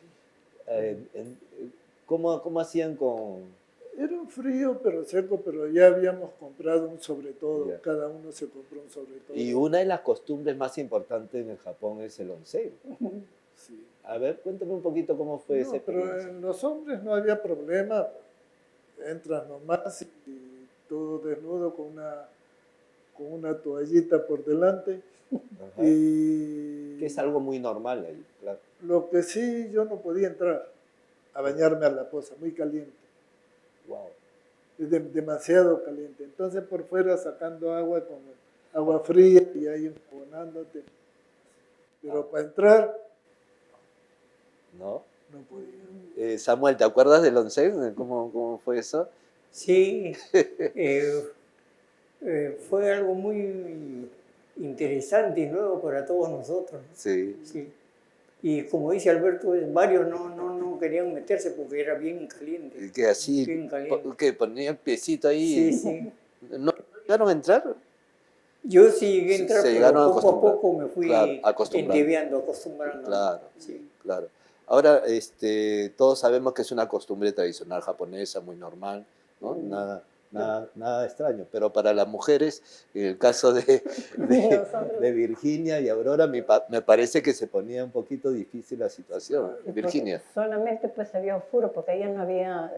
¿cómo hacían con...? Era un frío, pero seco, pero ya habíamos comprado un sobre todo. Ya. Cada uno se compró un sobre todo. Y una de las costumbres más importantes en el Japón es el onsen. Sí. A ver, cuéntame un poquito cómo fue esa No, pero experiencia. en los hombres no había problema. Entras nomás y todo desnudo con una toallita por delante. Ajá. Y Que es algo muy normal ahí, claro. lo que sí, yo no podía entrar a bañarme a la poza, muy caliente. Wow. Es demasiado caliente. Entonces por fuera sacando agua con agua fría y ahí enjabonándote. Pero para entrar ¿No? no podía. Samuel, ¿te acuerdas del onsen? ¿Cómo fue eso? Sí, fue algo muy interesante y nuevo para todos nosotros. Sí. Sí. Y como dice Alberto, varios no querían meterse porque era bien caliente. Y que así, Bien caliente. que ponía el piecito ahí. Sí, sí. ¿No llegaron a entrar? Yo sí llegué a entrar, Se pero llegaron a poco a acostumbrar. poco me fui Claro, acostumbrando. entibiando, acostumbrando. Claro, Sí. claro. Ahora, todos sabemos que es una costumbre tradicional japonesa, muy normal, ¿no? Nada extraño. Pero para las mujeres, en el caso de Virginia y Aurora, me parece que se ponía un poquito difícil la situación. Virginia. Solamente pues había furo, porque allá no había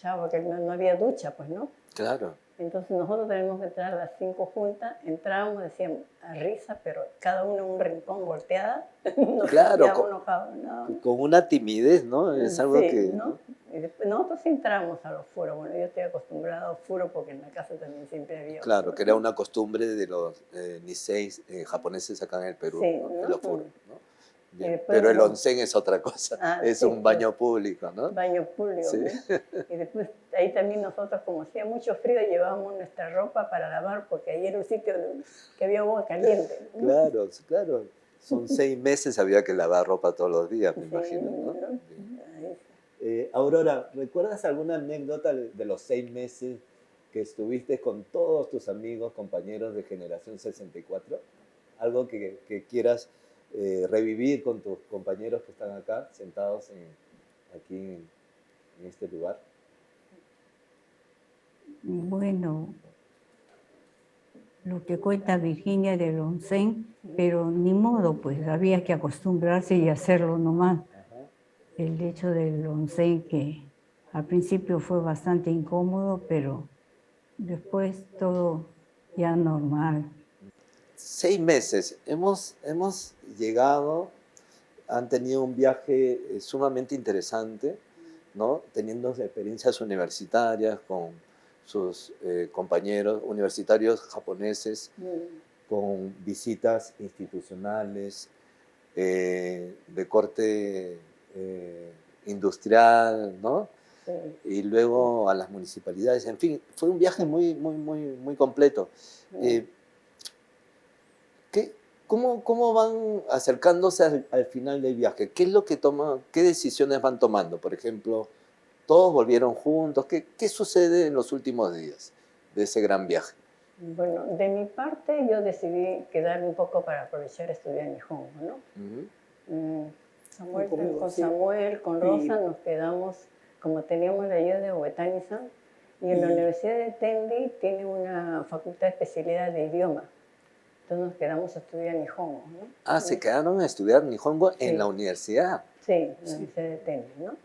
shower, que no había ducha, pues, ¿no? Claro. Entonces nosotros tenemos que entrar a las 5 juntas, entrábamos, decíamos, a risa, pero cada uno en un rincón volteada. No Claro, sabía uno no. con una timidez, ¿no? Es algo Sí, que... ¿no? Y después nosotros entramos a los furos. Bueno, yo estoy acostumbrada a los furos porque en la casa también siempre había Claro, furo, que era una costumbre de los niseis japoneses acá en el Perú, Sí, ¿no? ¿no? De los furos, ¿no? Bien. después Pero el no. onsen es otra cosa, es Sí, un baño público, ¿no? baño público. Sí. ¿no? Y después ahí también nosotros, como hacía mucho frío, llevábamos nuestra ropa para lavar porque ahí era un sitio que había agua caliente. ¿no? Claro, claro. Son 6 meses, había que lavar ropa todos los días, me Sí, imagino, ¿no? ¿no? Bien. Ahí. Aurora, ¿recuerdas alguna anécdota de los 6 meses que estuviste con todos tus amigos, compañeros de Generación 64? Algo que quieras revivir con tus compañeros que están acá, sentados aquí en este lugar. Bueno, lo que cuenta Virginia del onsen, pero ni modo, pues había que acostumbrarse y hacerlo nomás. Ajá. El hecho del onsen que al principio fue bastante incómodo, pero después todo ya normal. 6 meses. Hemos llegado, han tenido un viaje sumamente interesante, ¿no? Teniendo experiencias universitarias con sus compañeros universitarios japoneses, con visitas institucionales de corte industrial, ¿no? Sí. Y luego a las municipalidades. En fin, fue un viaje muy completo. ¿Cómo van acercándose al final del viaje? ¿Qué es lo que toman? ¿Qué decisiones van tomando? Por ejemplo, ¿todos volvieron juntos? ¿Qué sucede en los últimos días de ese gran viaje? Bueno, de mi parte yo decidí quedarme un poco para aprovechar estudiar Nihongo, ¿no? Samuel, Conmigo, con sí. Samuel, con Rosa, nos quedamos, como teníamos la ayuda de Uetani-san, y en la Universidad de Tendi tiene una facultad de especialidad de idioma. Entonces nos quedamos a estudiar Nihongo, ¿no? Ah, se quedaron a estudiar Nihongo en Sí. la universidad. Sí, en la Universidad de Tendi, ¿no?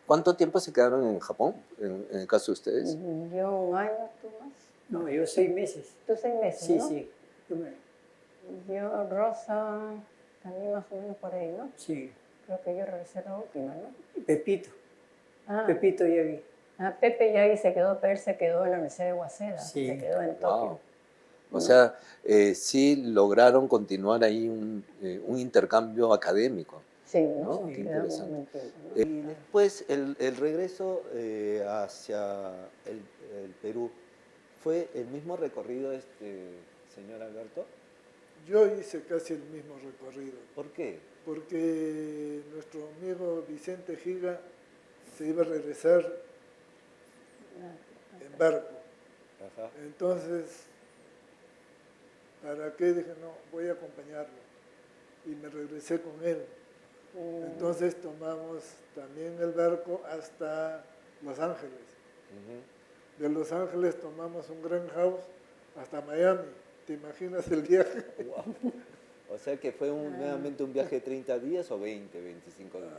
¿Cuánto tiempo se quedaron en Japón, en el caso de ustedes? Yo un año, tú más. No, yo 6 meses. Tú 6 meses, Sí, ¿no? sí. Yo, Rosa, también más o menos por ahí, ¿no? Sí. Creo que yo regresé la última, ¿no? Pepito. Ah, Pepito ya vi. Pepe ya ahí se quedó, pero él se quedó en la Universidad de Waseda, Sí. se quedó en Wow. Tokio. O sea, sí lograron continuar ahí un intercambio académico. Sí, ¿No? nos Qué quedamos interesante. un tiempo, ¿no? Y después el regreso hacia el Perú, ¿fue el mismo recorrido, señor Alberto? Yo hice casi el mismo recorrido, ¿Por qué? porque nuestro amigo Vicente Giga se iba a regresar en barco. Ajá. Entonces, ¿para qué? Dije, no, voy a acompañarlo. Y me regresé con él. Entonces tomamos también el barco hasta Los Ángeles. Ujú. De Los Ángeles tomamos un Grand House hasta Miami. ¿Te imaginas el viaje? Wow. O sea que fue nuevamente un viaje de 30 días o 20, 25 días.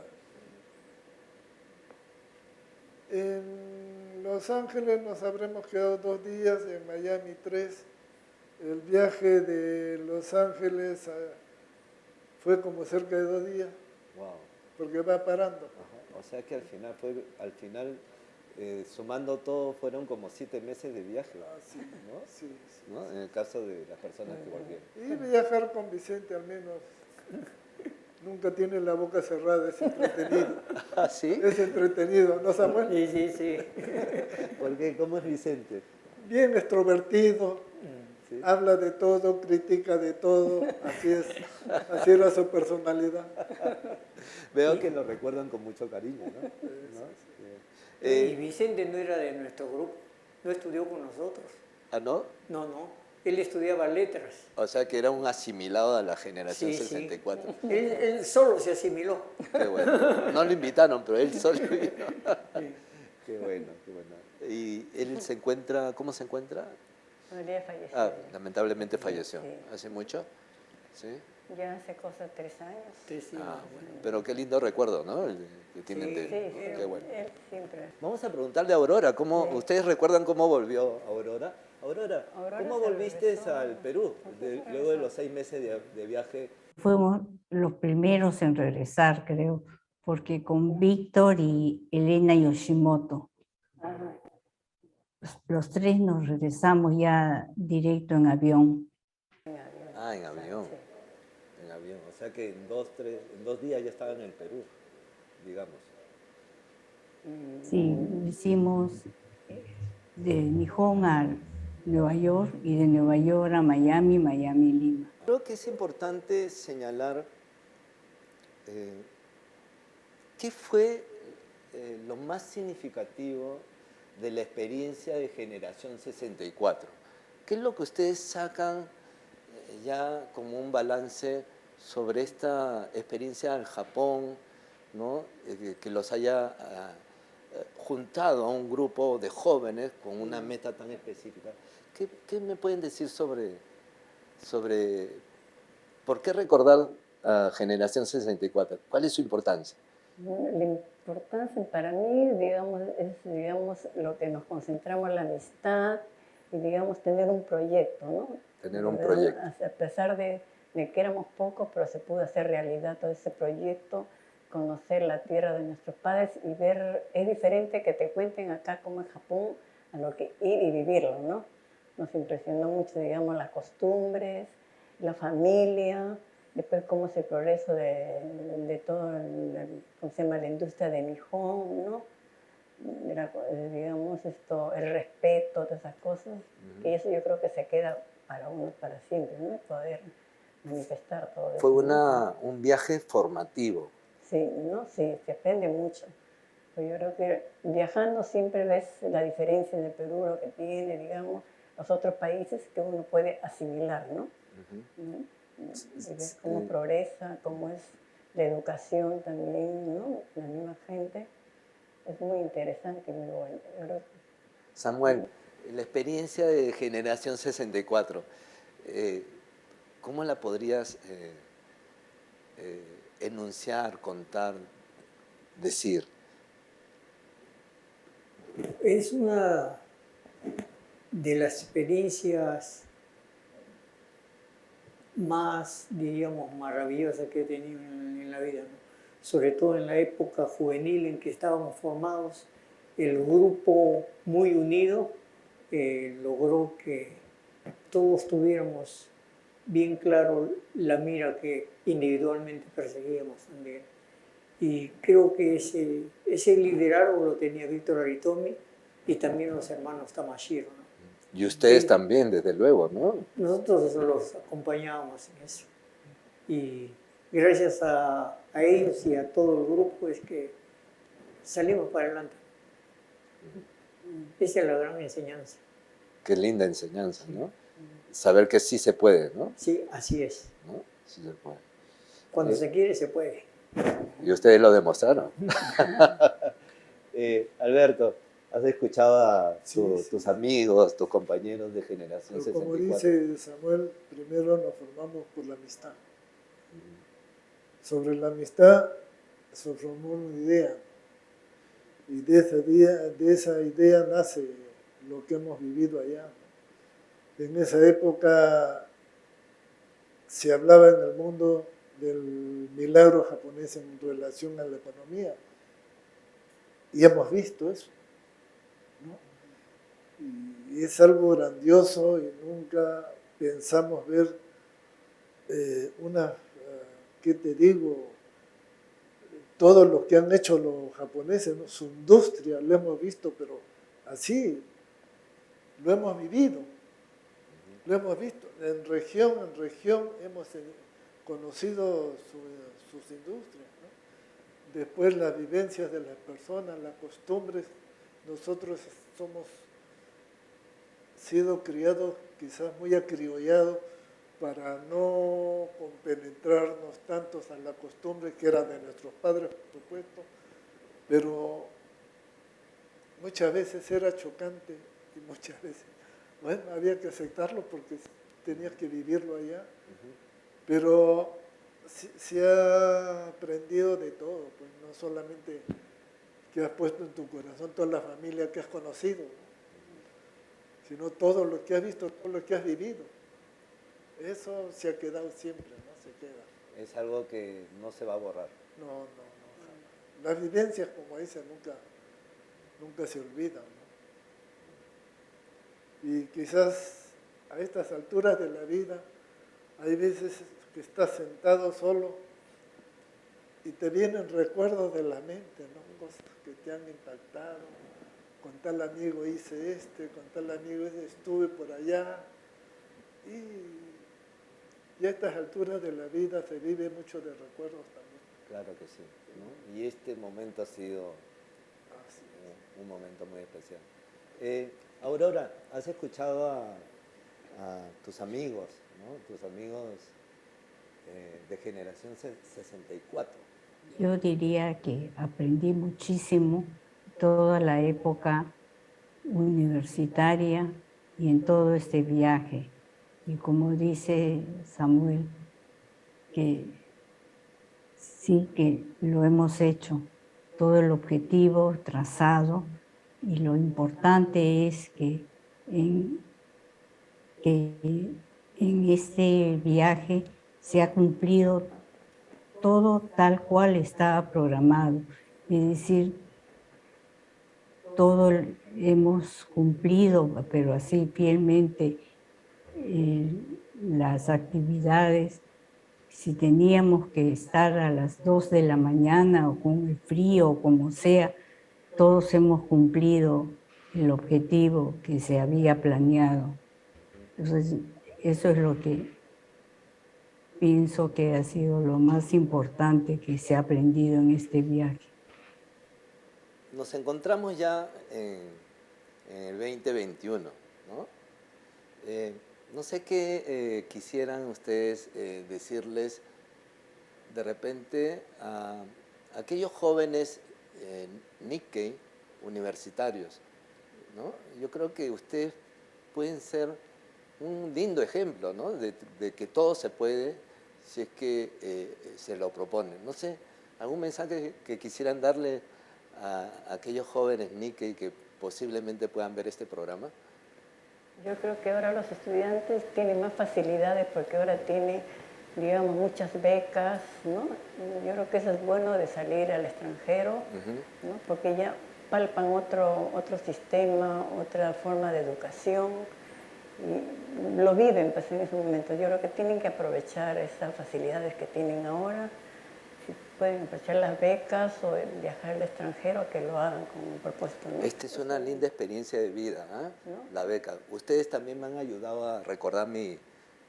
En Los Ángeles nos habremos quedado 2 días, en Miami 3. El viaje de Los Ángeles fue como cerca de 2 días, Wow. porque va parando. Ajá. O sea que al final sumando todo, fueron como 7 meses de viaje, Ah, sí, ¿no? sí, sí. ¿No? En el caso de las personas que volvieron. Y viajar con Vicente al menos nunca tiene la boca cerrada, es entretenido. ¿Ah, sí? Es entretenido, ¿no, Samuel? Sí, sí, sí. ¿Por qué? ¿Cómo es Vicente? Bien extrovertido, ¿Sí? habla de todo, critica de todo, así era su personalidad. Veo que lo recuerdan con mucho cariño, ¿no? ¿No? Y Vicente no era de nuestro grupo, no estudió con nosotros. ¿Ah, no? No, no, él estudiaba letras. O sea que era un asimilado a la generación Sí, sí. 64. Él solo se asimiló. Qué bueno. No lo invitaron, pero él solo vino. Qué bueno, qué bueno. ¿Y él se encuentra, cómo se encuentra? María falleció. Ah, lamentablemente falleció. Sí. ¿Hace mucho? Sí. Ya hace cosas 3 años. Sí, sí. Ah, bueno. Pero qué lindo recuerdo, ¿no? El que tienen Sí. de... Sí, sí, Qué bueno. él siempre. Vamos a preguntarle a Aurora, ¿ustedes recuerdan cómo volvió Aurora? Aurora, Aurora ¿cómo se volviste regresó. al Perú ¿Por qué se luego de regresó? los 6 meses de viaje? Fuimos los primeros en regresar, creo, porque con Víctor y Elena Yoshimoto, Ajá. los tres nos regresamos ya directo en avión. Ah, en avión. En avión. O sea que en 2 días ya estaba en el Perú, digamos. Sí, hicimos de Nihon a Nueva York y de Nueva York a Miami, Miami, Lima. Creo que es importante señalar qué fue lo más significativo de la experiencia de Generación 64. ¿Qué es lo que ustedes sacan ya como un balance sobre esta experiencia en Japón, ¿no? Que los haya juntado a un grupo de jóvenes con una meta tan específica? ¿Qué me pueden decir sobre por qué recordar a Generación 64? ¿Cuál es su importancia? La importancia para mí, digamos, es lo que nos concentramos en la amistad y, digamos, tener un proyecto, ¿no? Tener un proyecto. A pesar de que éramos pocos, pero se pudo hacer realidad todo ese proyecto, conocer la tierra de nuestros padres y ver, es diferente que te cuenten acá como en Japón a lo que ir y vivirlo, ¿no? Nos impresionó mucho, digamos, las costumbres, la familia, después cómo es el progreso de todo, ¿cómo se llama? La industria de Nihon, ¿no? Digamos, el respeto, todas esas cosas, y eso yo creo que se queda para uno para siempre, ¿no? Poder manifestar todo eso. Fue ¿no? un viaje formativo. Sí, ¿no? Sí, se aprende mucho. Pero yo creo que viajando siempre ves la diferencia de Perú, lo que tiene, digamos, los otros países que uno puede asimilar, ¿no? ¿No? Y ves cómo progresa, cómo es la educación también, ¿no? La misma gente. Es muy interesante y muy bueno. Yo creo que Samuel, la experiencia de Generación 64, ¿cómo la podrías enunciar, contar, decir? Es una de las experiencias más, diríamos, maravillosas que he tenido en la vida, ¿no? Sobre todo en la época juvenil en que estábamos formados, el grupo muy unido logró que todos tuviéramos bien claro la mira que individualmente perseguíamos también. Y creo que ese liderazgo lo tenía Víctor Aritomi y también los hermanos Tamashiro, ¿no? Y ustedes también, desde luego, ¿no? Nosotros los acompañábamos en eso. Y gracias a ellos y a todo el grupo es que salimos para adelante. Esa es la gran enseñanza. Qué linda enseñanza, ¿no? Saber que sí se puede, ¿no? Sí, así es. ¿No? Sí se puede. Cuando se quiere, se puede. Y ustedes lo demostraron. Alberto, ¿has escuchado a tus amigos, tus compañeros de generación Pero 64? como dice Samuel, primero nos formamos por la amistad. Sobre la amistad se formó una idea. Y de esa idea nace lo que hemos vivido allá. En esa época se hablaba en el mundo del milagro japonés en relación a la economía. Y hemos visto eso, ¿no? Y es algo grandioso y nunca pensamos ver ¿qué te digo? Todo lo que han hecho los japoneses, ¿no? Su industria lo hemos visto, pero así lo hemos vivido, lo hemos visto. En región hemos conocido sus industrias, ¿no? Después las vivencias de las personas, las costumbres. Nosotros hemos sido criados quizás muy acriollados para no compenetrarnos tanto a la costumbre que era de nuestros padres, por supuesto, pero muchas veces era chocante y muchas veces, bueno, había que aceptarlo porque tenías que vivirlo allá, pero se ha aprendido de todo, pues no solamente que has puesto en tu corazón toda la familia que has conocido, sino todo lo que has visto, todo lo que has vivido. Eso se ha quedado siempre, ¿no? Se queda. Es algo que no se va a borrar. No, jamás. Las vivencias, como dicen, nunca se olvidan, ¿no? Y quizás a estas alturas de la vida, hay veces que estás sentado solo y te vienen recuerdos de la mente, ¿no? Cosas que te han impactado. Con tal amigo hice con tal amigo estuve por allá. Y a estas alturas de la vida se vive mucho de recuerdos también. Claro que sí, ¿no? Y este momento ha sido un momento muy especial. Aurora, ¿has escuchado a tus amigos, ¿no? Tus amigos de generación 64? Yo diría que aprendí muchísimo toda la época universitaria y en todo este viaje. Y como dice Samuel, que sí que lo hemos hecho, todo el objetivo trazado, y lo importante es que en este viaje se ha cumplido todo tal cual estaba programado. Es decir, todo hemos cumplido, pero así fielmente, las actividades. Si teníamos que estar a las 2 de la mañana o con el frío o como sea, todos hemos cumplido el objetivo que se había planeado. Entonces, eso es lo que pienso que ha sido lo más importante que se ha aprendido en este viaje. Nos encontramos ya en el 2021, ¿no? No sé qué quisieran ustedes decirles de repente a aquellos jóvenes Nikkei universitarios, ¿no? Yo creo que ustedes pueden ser un lindo ejemplo, ¿no? de que todo se puede si es que se lo proponen. No sé, ¿algún mensaje que quisieran darle a aquellos jóvenes Nikkei que posiblemente puedan ver este programa? Yo creo que ahora los estudiantes tienen más facilidades porque ahora tienen, digamos, muchas becas, ¿no? Yo creo que eso es bueno de salir al extranjero, ¿no? Porque ya palpan otro sistema, otra forma de educación, y lo viven pues, en ese momento. Yo creo que tienen que aprovechar esas facilidades que tienen ahora. Si pueden aprovechar las becas o el viajar al extranjero, que lo hagan con un propósito. ¿No? Esta es una linda experiencia de vida, ¿eh? ¿No? La beca. Ustedes también me han ayudado a recordar mi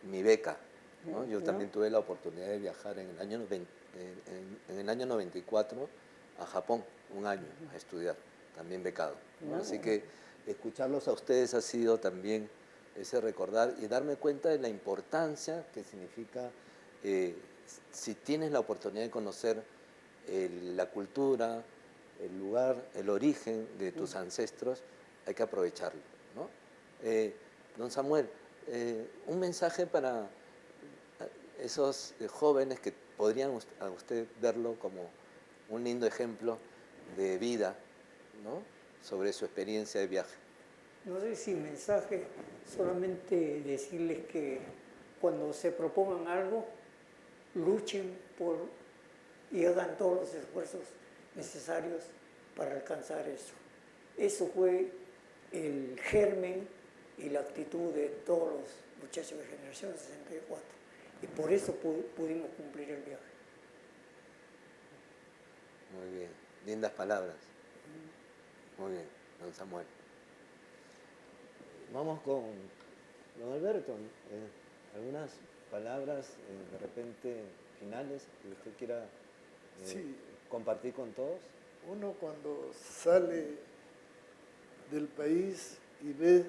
beca, ¿no? Yo también tuve la oportunidad de viajar en el año 94 a Japón, un año, a estudiar, también becado, ¿no? Así que escucharlos a ustedes ha sido también ese recordar y darme cuenta de la importancia que significa, si tienes la oportunidad de conocer la cultura, el lugar, el origen de tus ancestros, hay que aprovecharlo, ¿no? Don Samuel, un mensaje para esos jóvenes que podrían a usted verlo como un lindo ejemplo de vida, ¿no? Sobre su experiencia de viaje. No sé si mensaje, solamente decirles que cuando se propongan algo, luchen por y hagan todos los esfuerzos necesarios para alcanzar eso. Eso fue el germen y la actitud de todos los muchachos de Generación 64. Y por eso pudimos cumplir el viaje. Muy bien, lindas palabras. Muy bien, don Samuel. Vamos con don Alberto. Algunas palabras de repente finales que usted quiera Sí. compartir con todos. Uno cuando sale del país y ve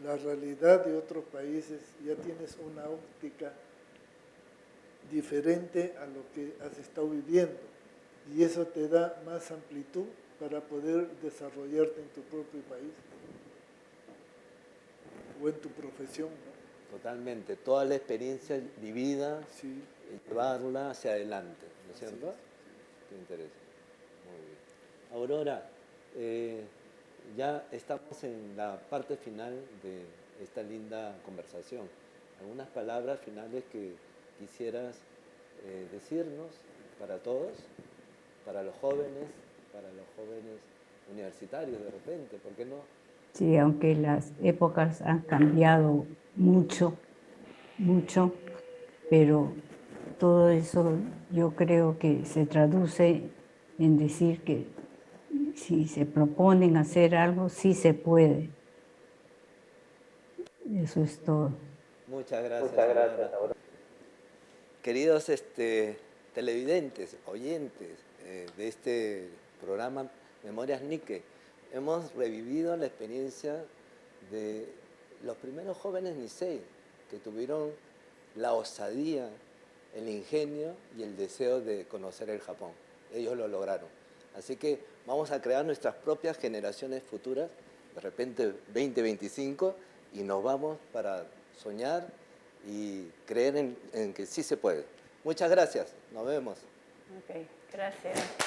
la realidad de otros países, ya tienes una óptica diferente a lo que has estado viviendo. Y eso te da más amplitud para poder desarrollarte en tu propio país o en tu profesión, ¿no? Totalmente, toda la experiencia vivida, Sí. llevarla hacia adelante, ¿no es cierto? Así es. Qué interesa. Muy bien. Aurora, ya estamos en la parte final de esta linda conversación. ¿Algunas palabras finales que quisieras decirnos para todos, para los jóvenes universitarios de repente, ¿por qué no? Sí, aunque las épocas han cambiado mucho, mucho, pero todo eso yo creo que se traduce en decir que si se proponen hacer algo, sí se puede. Eso es todo. Muchas gracias, Aurora. Queridos televidentes, oyentes de este programa Memorias Nikkei, hemos revivido la experiencia de los primeros jóvenes Nisei que tuvieron la osadía, el ingenio y el deseo de conocer el Japón. Ellos lo lograron. Así que vamos a crear nuestras propias generaciones futuras, de repente 2025, y nos vamos para soñar y creer en que sí se puede. Muchas gracias. Nos vemos. Ok, gracias.